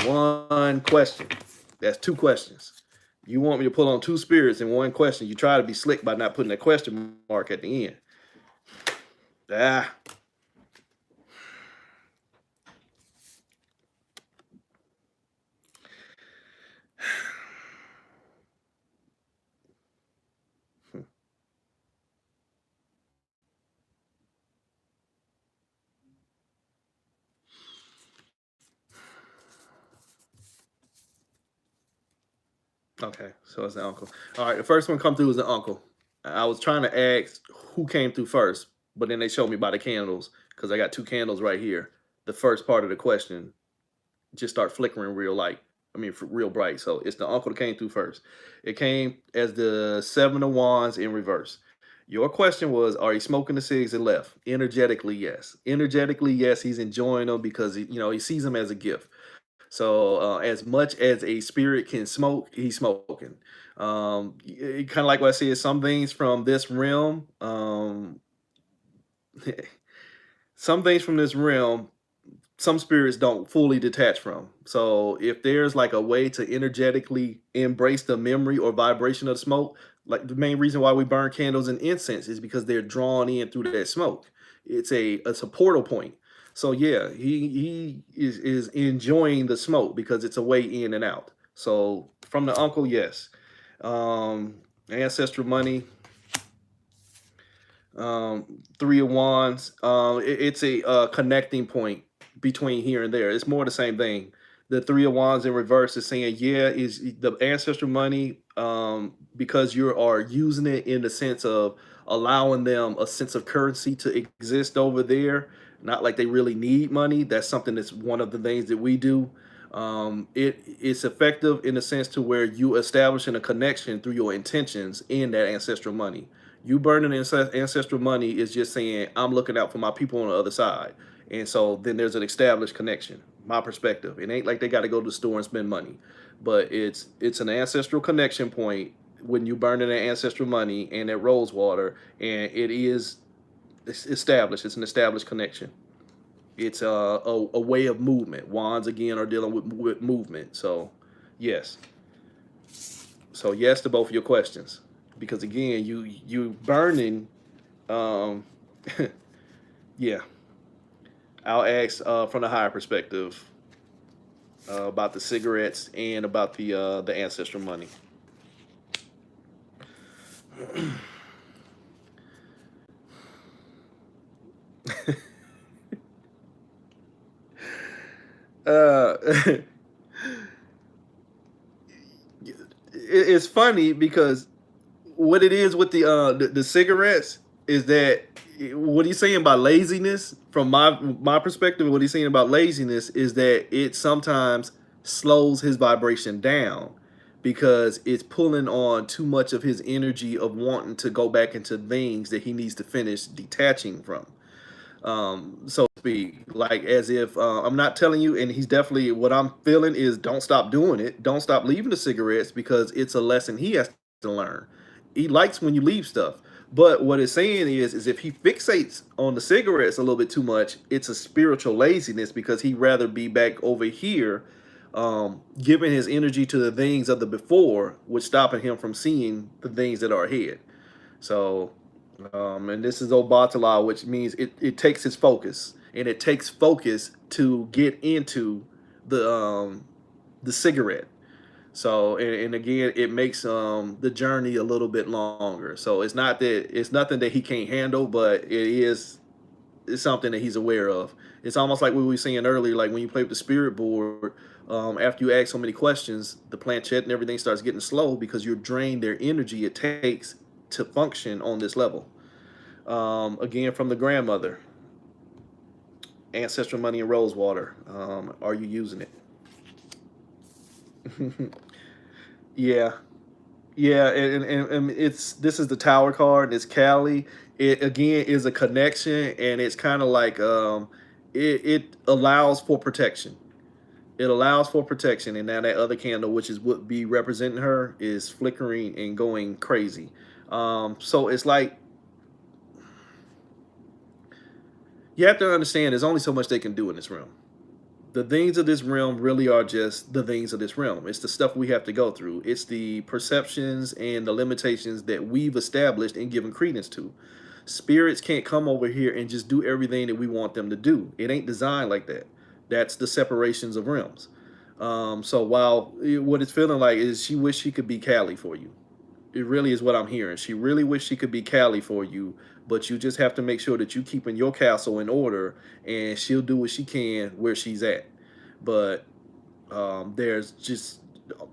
One question. That's 2 questions. You want me to pull on 2 spirits in one question. You try to be slick by not putting a question mark at the end. Ah. Okay, so it's the uncle. All right, the first one come through is the uncle. I was trying to ask who came through first, but then they showed me by the candles because I got 2 candles right here. The first part of the question just start flickering real light. I mean, real bright. So it's the uncle that came through first. It came as the 7 of wands in reverse. Your question was, are you smoking the cigs and left? Energetically, yes. Energetically, yes. He's enjoying them because he sees them as a gift. So as much as a spirit can smoke, he's smoking. Kind of like what I said, some things from this realm, some things from this realm, some spirits don't fully detach from. So if there's like a way to energetically embrace the memory or vibration of the smoke, like the main reason why we burn candles and incense is because they're drawn in through that smoke. It's a portal point. So yeah, he is enjoying the smoke because it's a way in and out. So from the uncle, yes. Ancestral money. Three of Wands. It's a connecting point between here and there. It's more the same thing. The Three of Wands in reverse is saying, yeah, is the ancestral money, because you are using it in the sense of allowing them a sense of currency to exist over there. Not like they really need money. That's something that's one of the things that we do. It's effective in the sense to where you establishing a connection through your intentions in that ancestral money. You burning ancestral money is just saying, I'm looking out for my people on the other side. And so then there's an established connection. My perspective. It ain't like they got to go to the store and spend money, but it's an ancestral connection point when you burning that ancestral money and that rose water, and it's established. It's an established connection. It's a way of movement. Wands again are dealing with movement. So yes. So yes to both of your questions, because again, you burning. Um, yeah, I'll ask from the higher perspective about the cigarettes and about the ancestral money. uh, it's funny because what it is with the cigarettes is that what he's saying about laziness, from my perspective, what he's saying about laziness is that it sometimes slows his vibration down because it's pulling on too much of his energy of wanting to go back into things that he needs to finish detaching from, so to speak. Like as if I'm not telling you, and he's definitely, what I'm feeling is, don't stop doing it. Don't stop leaving the cigarettes because it's a lesson he has to learn. He likes when you leave stuff. But what it's saying is if he fixates on the cigarettes a little bit too much, it's a spiritual laziness because he'd rather be back over here, giving his energy to the things of the before, which stopping him from seeing the things that are ahead. So, and this is Obatala, which means it takes his focus, and it takes focus to get into the cigarette. So, and again, it makes the journey a little bit longer. So it's nothing that he can't handle, but it's something that he's aware of. It's almost like what we were saying earlier, like when you play with the spirit board, after you ask so many questions, the planchette and everything starts getting slow because you're drained their energy it takes to function on this level. Again, from the grandmother, ancestral money and rosewater. Are you using it? Yeah, yeah, and it's this is the Tower card. And it's Cali. It again is a connection, and it's kind of like it allows for protection. It allows for protection, and now that other candle, which is would be representing her, is flickering and going crazy. So it's like you have to understand there's only so much they can do in this realm. The things of this realm really are just the things of this realm. It's the stuff we have to go through. It's the perceptions and the limitations that we've established and given credence to. Spirits can't come over here and just do everything that we want them to do. It ain't designed like that. That's the separations of realms. So while what it's feeling like is she wish she could be Callie for you. It really is what I'm hearing. She really wish she could be Callie for you, but you just have to make sure that you keeping your castle in order, and she'll do what she can where she's at. But there's just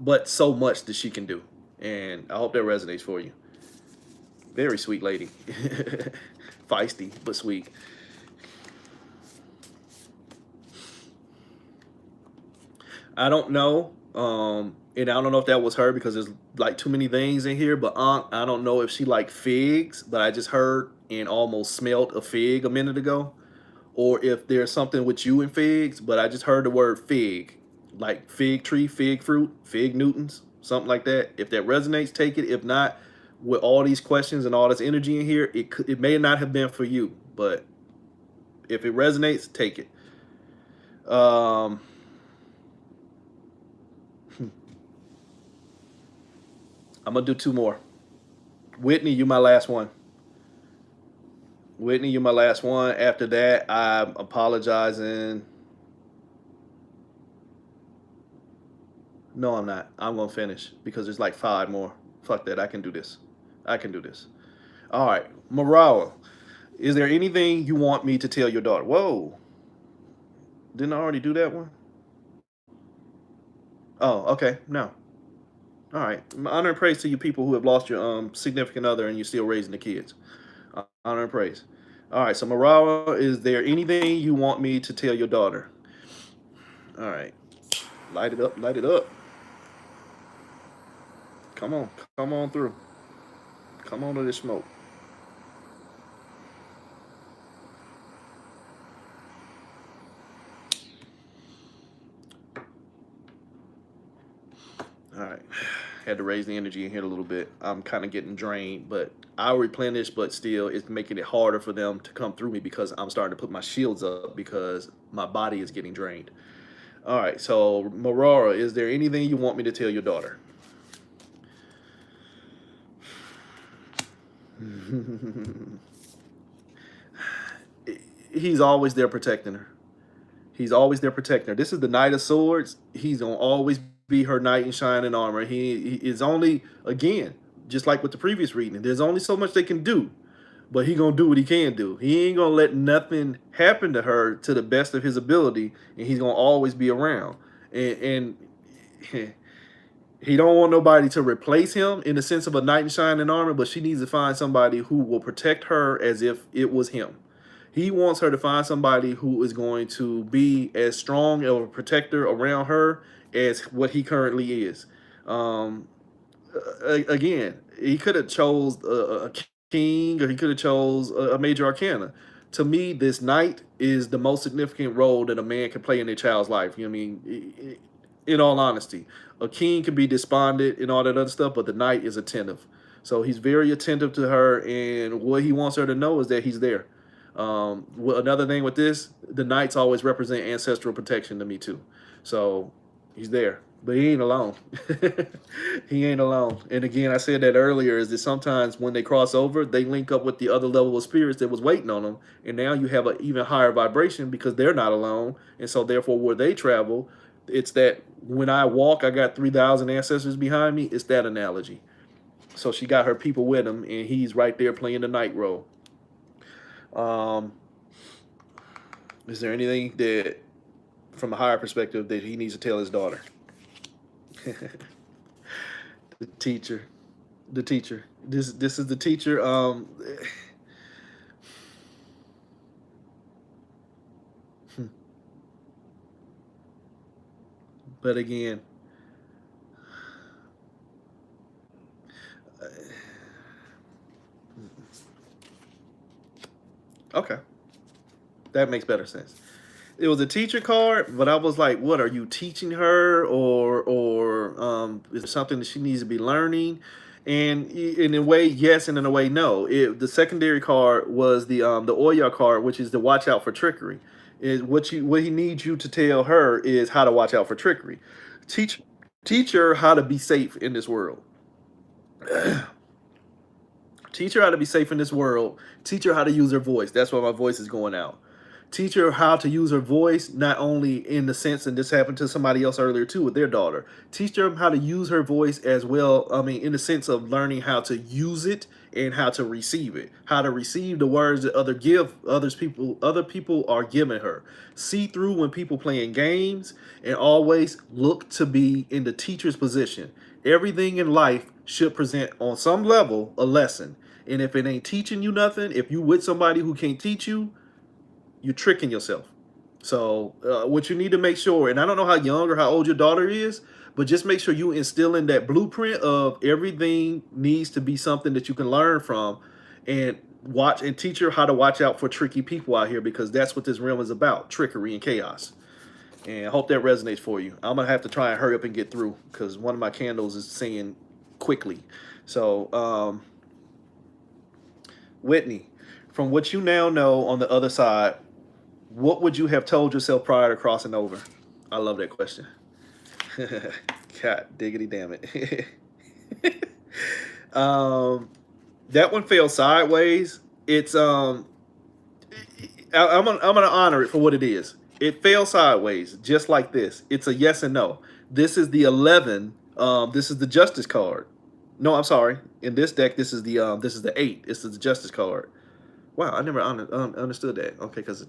but so much that she can do, and I hope that resonates for you. Very sweet lady, feisty but sweet. I don't know. And I don't know if that was her because there's like too many things in here. But I don't know if she liked figs, but I just heard and almost smelled a fig a minute ago, or if there's something with you and figs. But I just heard the word fig, like fig tree, fig fruit, fig Newtons, something like that. If that resonates, take it. If not, with all these questions and all this energy in here, it may not have been for you. But if it resonates, take it. Um, I'm gonna do two more. Whitney, you my last one. Whitney, you my last one. After that, I'm apologizing. No, I'm not. I'm gonna finish because there's like five more. Fuck that. I can do this. I can do this. All right, Marawa, is there anything you want me to tell your daughter? Whoa, didn't I already do that one? Oh, okay, no. All right. Honor and praise to you people who have lost your significant other and you're still raising the kids. Honor and praise. All right. So, Marawa, is there anything you want me to tell your daughter? All right. Light it up. Light it up. Come on. Come on through. Come on to this smoke. All right. Had to raise the energy in here a little bit. I'm kind of getting drained, but I'll replenish, but still, it's making it harder for them to come through me because I'm starting to put my shields up because my body is getting drained. All right. So, Marara, is there anything you want me to tell your daughter? He's always there protecting her. He's always there protecting her. This is the Knight of Swords. He's gonna always be her knight in shining armor. He is only, again, just like with the previous reading. There's only so much they can do, but he gonna do what he can do. He ain't gonna let nothing happen to her to the best of his ability, and he's gonna always be around. And he don't want nobody to replace him in the sense of a knight in shining armor, but she needs to find somebody who will protect her as if it was him. He wants her to find somebody who is going to be as strong of a protector around her as what he currently is. Um, Again, he could have chose a king, or he could have chose a major arcana. To me, this knight is the most significant role that a man can play in their child's life. You know what I mean? In all honesty, a king can be despondent and all that other stuff, but the knight is attentive. So he's very attentive to her, and what he wants her to know is that he's there. Another thing with this, the knights always represent ancestral protection to me too. So he's there, but he ain't alone. He ain't alone. And again, I said that earlier, is that sometimes when they cross over, they link up with the other level of spirits that was waiting on them, and now you have an even higher vibration because they're not alone, and so therefore where they travel, it's that when I walk, I got 3,000 ancestors behind me. It's that analogy. So she got her people with him, and he's right there playing the night role. Um, is there anything that, from a higher perspective, that he needs to tell his daughter? The teacher, the teacher. This is the teacher. But again, okay, that makes better sense. It was a teacher card, but I was like, what are you teaching her, or is it something that she needs to be learning? And in a way, yes, and in a way, no. The secondary card was the Oya card, which is the watch out for trickery. Is what he needs you to tell her is how to watch out for trickery. Teach teach her how to be safe in this world. Teach her how to be safe in this world. Teach her how to use her voice. That's why my voice is going out. Teach her how to use her voice, not only in the sense, and this happened to somebody else earlier too with their daughter. Teach her how to use her voice as well. I mean, in the sense of learning how to use it and how to receive it, how to receive the words that other people are giving her. See through when people playing games, and always look to be in the teacher's position. Everything in life should present on some level a lesson. And if it ain't teaching you nothing, if you with somebody who can't teach you, you're tricking yourself. So what you need to make sure, and I don't know how young or how old your daughter is, but just make sure you instill in that blueprint of everything needs to be something that you can learn from, and watch and teach her how to watch out for tricky people out here, because that's what this realm is about: trickery and chaos. And I hope that resonates for you. I'm gonna have to try and hurry up and get through because one of my candles is saying quickly. So Whitney, from what you now know on the other side, what would you have told yourself prior to crossing over? I love that question. God diggity damn it. That one fell sideways. It's I'm gonna honor it for what it is. It fell sideways, just like this. It's a yes and no. This is the 11. This is the justice card. No, I'm sorry. In this deck, this is the 8. This is the Justice card. Wow, I never understood that. Okay, because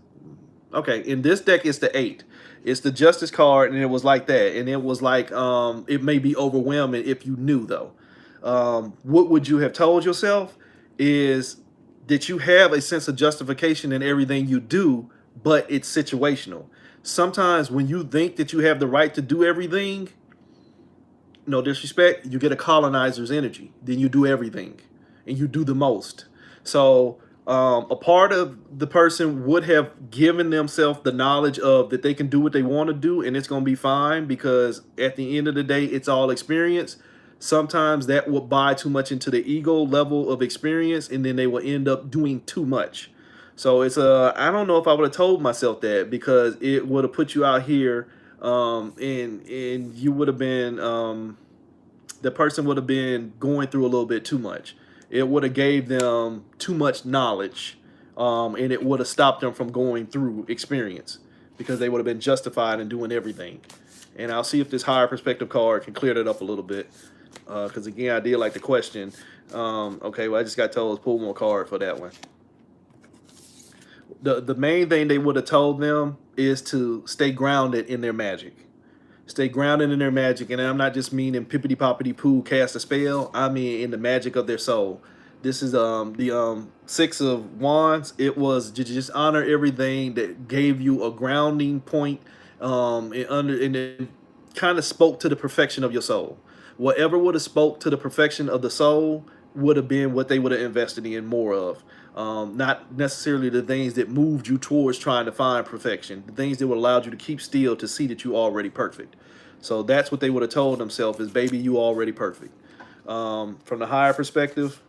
okay, in this deck it's the 8. It's the Justice card, and it was like that, and it was like it may be overwhelming if you knew though. What would you have told yourself is that you have a sense of justification in everything you do, but it's situational. Sometimes when you think that you have the right to do everything, no disrespect, you get a colonizer's energy. Then you do everything and you do the most. So a part of the person would have given themselves the knowledge of that they can do what they want to do and it's going to be fine, because at the end of the day, it's all experience. Sometimes that will buy too much into the ego level of experience, and then they will end up doing too much. So it's I don't know if I would have told myself that, because it would have put you out here, and you would have been the person would have been going through a little bit too much. It would have gave them too much knowledge, and it would have stopped them from going through experience, because they would have been justified in doing everything. And I'll see if this higher perspective card can clear that up a little bit, because again, I did like the question. Okay, well, I just got told let's pull more card for that one. The main thing they would have told them is to stay grounded in their magic. Stay grounded in their magic, and I'm not just meaning pippity poppity poo cast a spell. I mean in the magic of their soul. This is the 6 of Wands. It was just honor everything that gave you a grounding point, and it kind of spoke to the perfection of your soul. Whatever would have spoke to the perfection of the soul would have been what they would have invested in more of. Not necessarily the things that moved you towards trying to find perfection, the things that would allowed you to keep still to see that you already perfect. So that's what they would have told themselves is, baby, you already perfect. From the higher perspective,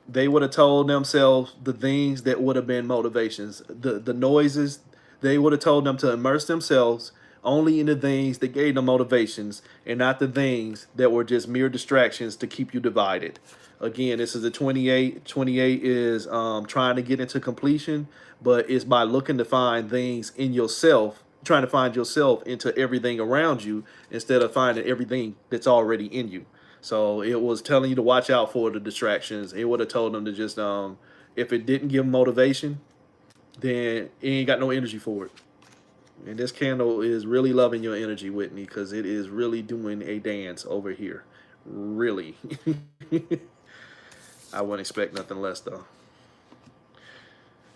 they would have told themselves the things that would have been motivations. The noises, they would have told them to immerse themselves only in the things that gave them motivations, and not the things that were just mere distractions to keep you divided. Again, this is a 28. 28 is trying to get into completion, but it's by looking to find things in yourself, trying to find yourself into everything around you instead of finding everything that's already in you. So it was telling you to watch out for the distractions. It would have told them to just, if it didn't give motivation, then it ain't got no energy for it. And this candle is really loving your energy, Whitney, because it is really doing a dance over here. Really. I wouldn't expect nothing less, though.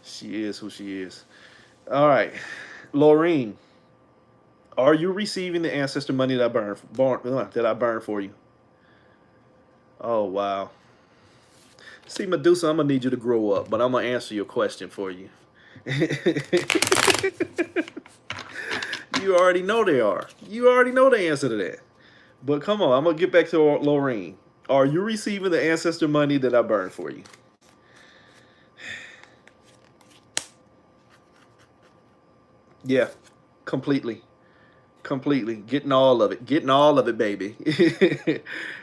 She is who she is. All right. Laureen, are you receiving the ancestor money that I burned for you? Oh, wow. See, Medusa, I'm going to need you to grow up, but I'm going to answer your question for you. You already know they are. You already know the answer to that. But come on, I'm going to get back to Lorraine. Are you receiving the ancestor money that I burned for you? Yeah, completely. Completely. Getting all of it. Getting all of it, baby.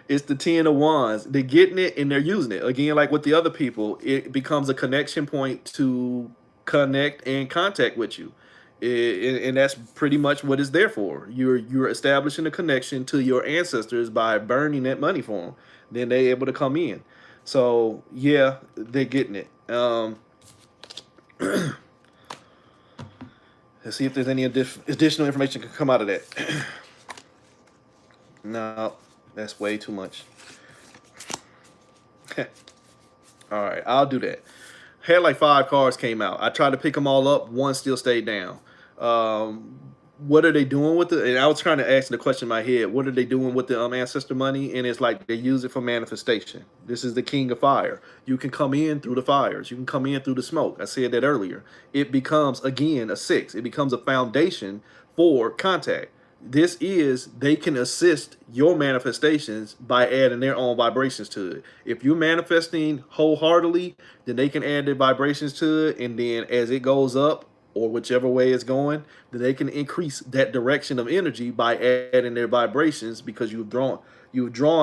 It's the 10 of Wands. They're getting it and they're using it. Again, like with the other people, it becomes a connection point to connect and contact with you. And that's pretty much what it's there for. You're establishing a connection to your ancestors by burning that money for them. Then they're able to come in. So yeah, they're getting it. Let's see if there's any additional information can come out of that. No, that's way too much. All right, I'll do that. Had like 5 cards came out. I tried to pick them all up. One still stayed down. What are they doing with it? And I was trying to ask the question in my head. What are they doing with the ancestor money? And it's like they use it for manifestation. This is the king of fire. You can come in through the fires. You can come in through the smoke. I said that earlier. It becomes, again, a 6. It becomes a foundation for contact. This is, they can assist your manifestations by adding their own vibrations to it. If you're manifesting wholeheartedly, then they can add their vibrations to it, and then as it goes up, or whichever way it's going, then they can increase that direction of energy by adding their vibrations, because you've drawn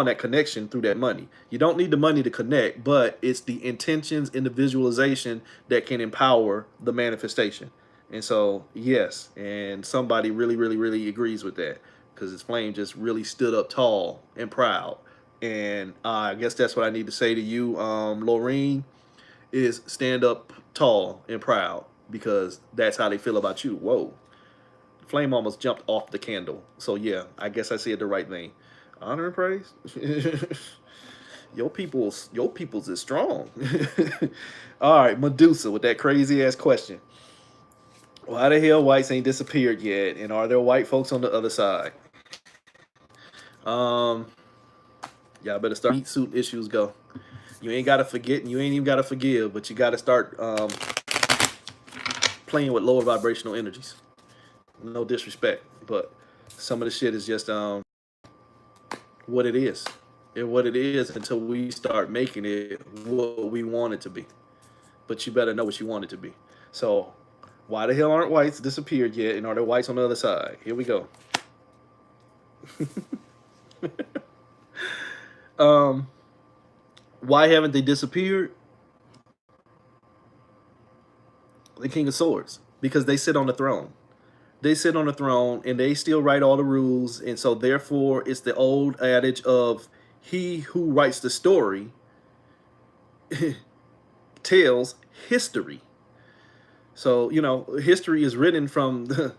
that connection through that money. You don't need the money to connect, but it's the intentions and the visualization that can empower the manifestation. And so, yes, and somebody really, really, really agrees with that. because his flame just really stood up tall and proud. And I guess that's what I need to say to you, Laureen, is stand up tall and proud, because that's how they feel about you. Whoa, flame almost jumped off the candle. So yeah, I guess I said the right thing. Honor and praise. Your people's is strong. All right, Medusa with that crazy ass question. Why the hell whites ain't disappeared yet? And are there white folks on the other side? Um, y'all better start meat suit issues go. You ain't gotta forget and you ain't even gotta forgive, but you gotta start playing with lower vibrational energies. No disrespect, but some of the shit is just what it is. And what it is until we start making it what we want it to be. But you better know what you want it to be. So why the hell aren't whites disappeared yet? And are there whites on the other side? Here we go. Why haven't they disappeared? The King of Swords. Because they sit on the throne. They sit on the throne and they still write all the rules. And so therefore it's the old adage of he who writes the story tells history. So, you know, history is written from the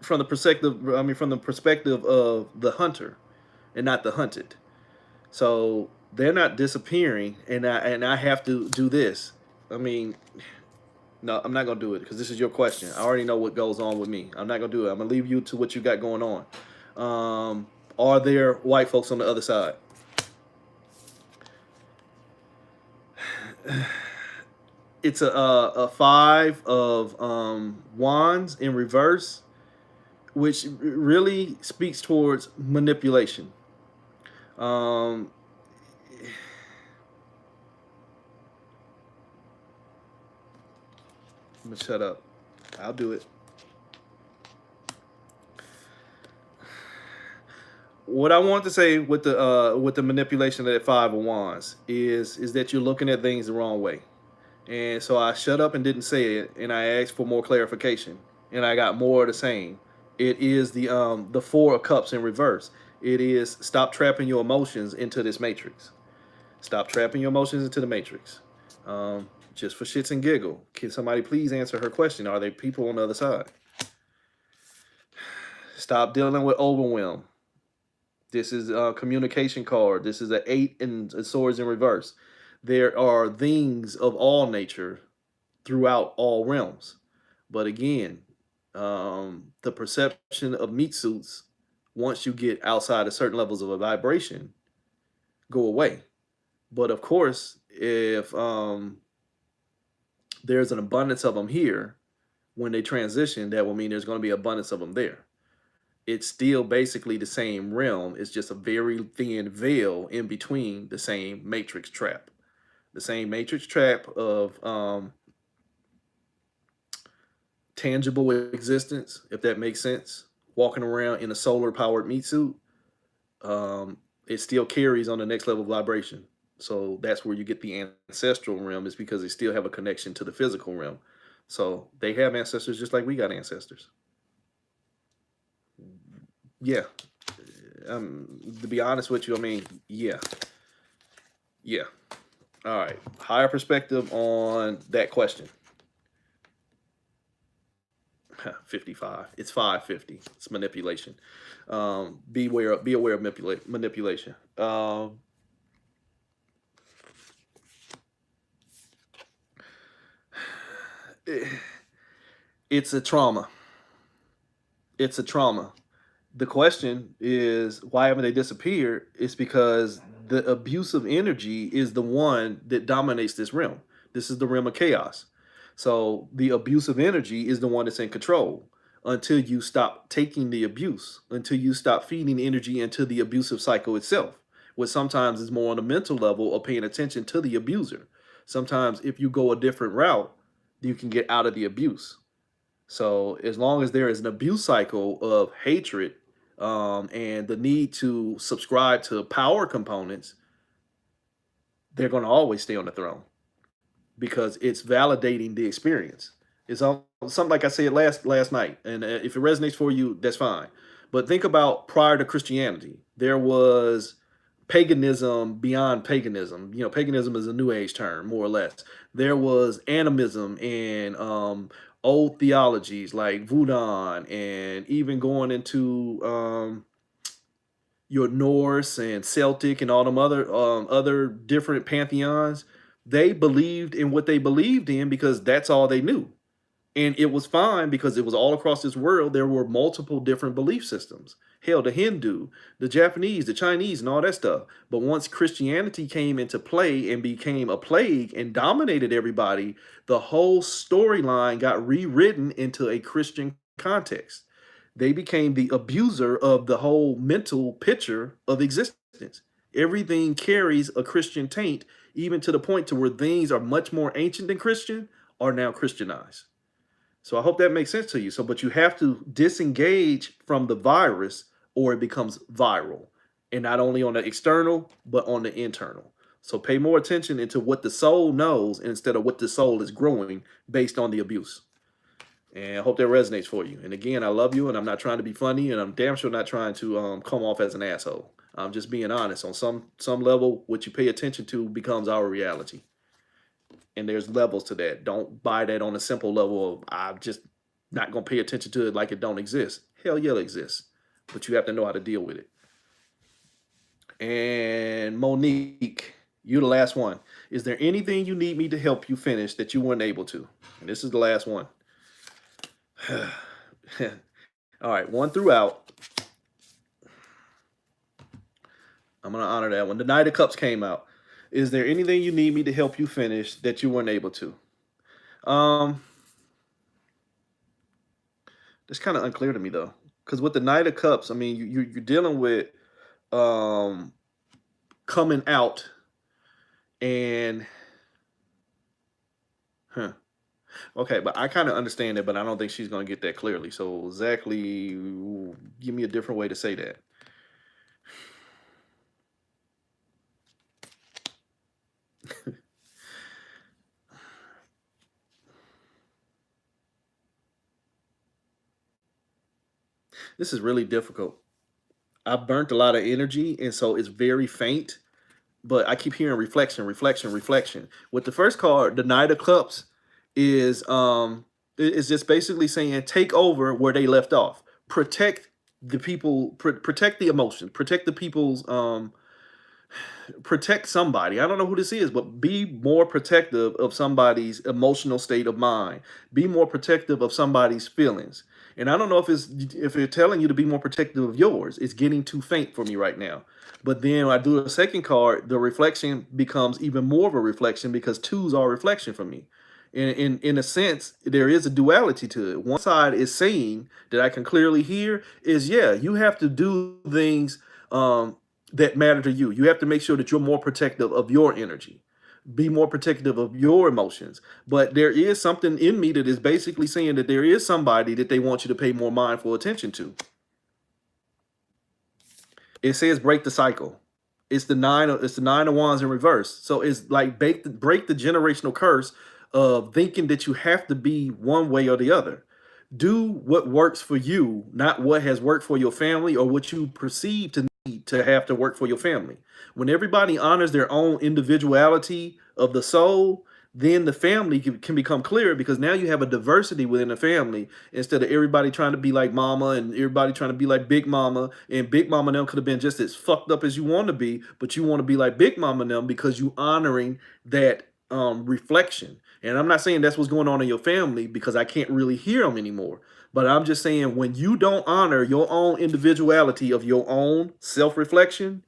perspective, from the perspective of the hunter and not the hunted. So they're not disappearing, and I have to do this. I mean, no, I'm not gonna do it because this is your question. I already know what goes on with me. I'm not gonna do it. I'm gonna leave you to what you got going on. Are there white folks on the other side? It's a five of wands in reverse, which really speaks towards manipulation. I'm gonna shut up. I'll do it. What I want to say with the manipulation of that five of wands is that you're looking at things the wrong way. And so I shut up and didn't say it, and I asked for more clarification, and I got more of the same. It is the four of cups in reverse. It is stop trapping your emotions into this matrix. Stop trapping your emotions into the matrix. Just for shits and giggle, can somebody please answer her question? Are there people on the other side? Stop dealing with overwhelm. This is a communication card. This is an 8 in swords in reverse. There are things of all nature throughout all realms. But again, the perception of meat suits, once you get outside of certain levels of a vibration, go away. But of course, if there's an abundance of them here, when they transition, that will mean there's going to be abundance of them there. It's still basically the same realm. It's just a very thin veil in between the same matrix trap. The same matrix trap of tangible existence, if that makes sense. Walking around in a solar powered meat suit, it still carries on the next level of vibration. So that's where you get the ancestral realm, is because they still have a connection to the physical realm. So they have ancestors just like we got ancestors. Yeah. To be honest with you, I mean, yeah. Yeah. All right. Higher perspective on that question. 55. It's 550. It's manipulation. Be aware of manipulation. It's a trauma. It's a trauma. The question is, why haven't they disappeared? It's because the abusive energy is the one that dominates this realm. This is the realm of chaos. So the abusive energy is the one that's in control until you stop taking the abuse, until you stop feeding energy into the abusive cycle itself, which sometimes is more on the mental level of paying attention to the abuser. Sometimes if you go a different route, you can get out of the abuse. So as long as there is an abuse cycle of hatred, and the need to subscribe to power components, they're going to always stay on the throne because it's validating the experience. It's all, something like I said last night, and if it resonates for you, that's fine. But think about prior to Christianity, there was paganism beyond paganism. You know, paganism is a New Age term, more or less. There was animism and old theologies like Voodoo, and even going into your Norse and Celtic and all them other different pantheons. They believed in what they believed in because that's all they knew. And it was fine because it was all across this world. There were multiple different belief systems. Hell, the Hindu, the Japanese, the Chinese, and all that stuff. But once Christianity came into play and became a plague and dominated everybody, the whole storyline got rewritten into a Christian context. They became the abuser of the whole mental picture of existence. Everything carries a Christian taint, even to the point to where things are much more ancient than Christian are now Christianized. So I hope that makes sense to you. So, but you have to disengage from the virus or it becomes viral. And not only on the external, but on the internal. So pay more attention into what the soul knows instead of what the soul is growing based on the abuse. And I hope that resonates for you. And again, I love you and I'm not trying to be funny and I'm damn sure not trying to come off as an asshole. I'm just being honest. On some level, what you pay attention to becomes our reality. And there's levels to that. Don't buy that on a simple level of I'm just not gonna pay attention to it like it don't exist. Hell yeah, it exists. But you have to know how to deal with it. And Monique, you're the last one. Is there anything you need me to help you finish that you weren't able to? And this is the last one. All right, one throughout. I'm gonna honor that one. The Knight of Cups came out. Is there anything you need me to help you finish that you weren't able to? That's kind of unclear to me though, because with the Knight of Cups, I mean, you're dealing with coming out and, huh. Okay, but I kind of understand it, but I don't think she's gonna get that clearly. So exactly, give me a different way to say that. This is really difficult. I've burnt a lot of energy, and so it's very faint. But I keep hearing reflection, reflection, reflection. With the first card, the Knight of Cups is is just basically saying take over where they left off. Protect the people, protect the emotions, protect the people's protect somebody. I don't know who this is, but be more protective of somebody's emotional state of mind. Be more protective of somebody's feelings. And I don't know if they're telling you to be more protective of yours. It's getting too faint for me right now. But then when I do a second card, the reflection becomes even more of a reflection because twos are a reflection for me. In a sense, there is a duality to it. One side is saying that I can clearly hear is, yeah, you have to do things that matter to you. You have to make sure that you're more protective of your energy. Be more protective of your emotions. But there is something in me that is basically saying that there is somebody that they want you to pay more mindful attention to. It says break the cycle. It's the nine of wands in reverse. So it's like break the generational curse of thinking that you have to be one way or the other. Do what works for you, not what has worked for your family or what you perceive to need to have to work for your family. When everybody honors their own individuality of the soul, then the family can become clear because now you have a diversity within the family instead of everybody trying to be like mama and everybody trying to be like big mama, and big mama and them could have been just as fucked up as you want to be, but you want to be like big mama and them because you honoring that reflection. And I'm not saying that's what's going on in your family because I can't really hear them anymore. But I'm just saying when you don't honor your own individuality of your own self-reflection,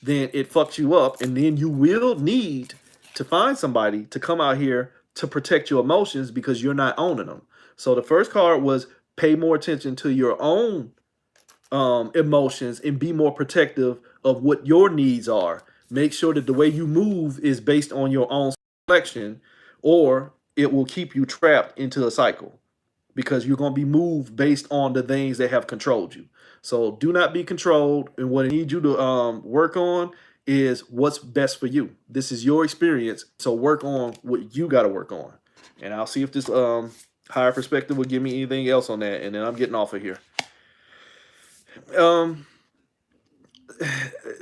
then it fucks you up. And then you will need to find somebody to come out here to protect your emotions because you're not owning them. So the first card was pay more attention to your own emotions and be more protective of what your needs are. Make sure that the way you move is based on your own reflection, or it will keep you trapped into a cycle because you're going to be moved based on the things that have controlled you. So do not be controlled. And what I need you to work on is what's best for you. This is your experience. So work on what you got to work on. And I'll see if this higher perspective will give me anything else on that. And then I'm getting off of here. Um,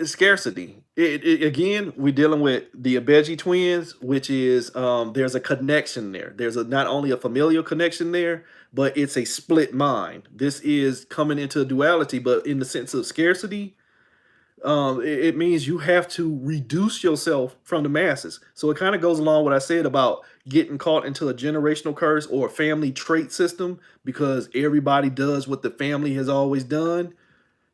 Scarcity. Again, we're dealing with the Abeji twins, which is there's a connection there. There's a not only a familial connection there, but it's a split mind. This is coming into duality, but in the sense of scarcity, it means you have to reduce yourself from the masses. So it kind of goes along what I said about getting caught into a generational curse or a family trait system because everybody does what the family has always done.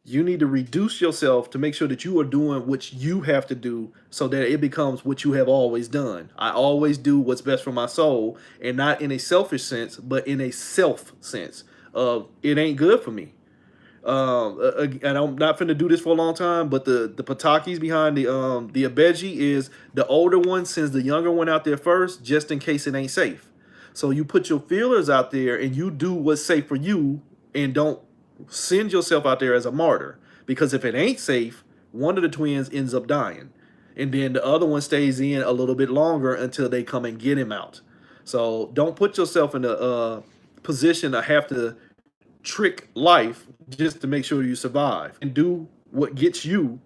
You need to reduce yourself to make sure that you are doing what you have to do so that it becomes what you have always done. I always do what's best for my soul, and not in a selfish sense, but in a self sense of it ain't good for me. And I'm not finna do this for a long time, but the Patakis behind the Abeji is the older one sends the younger one out there first, just in case it ain't safe. So you put your feelers out there and you do what's safe for you, and don't send yourself out there as a martyr. Because if it ain't safe, one of the twins ends up dying, and then the other one stays in a little bit longer until they come and get him out. So don't put yourself in a position to have to trick life just to make sure you survive, and do what gets you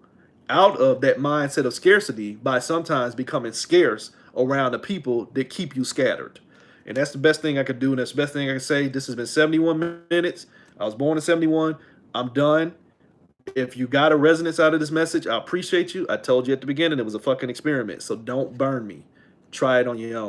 out of that mindset of scarcity by sometimes becoming scarce around the people that keep you scattered. And that's the best thing I could do, and that's the best thing I can say. This has been 71 minutes. I was born in 71. I'm done. If you got a resonance out of this message, I appreciate you. I told you at the beginning it was a fucking experiment, so don't burn me. Try it on your own.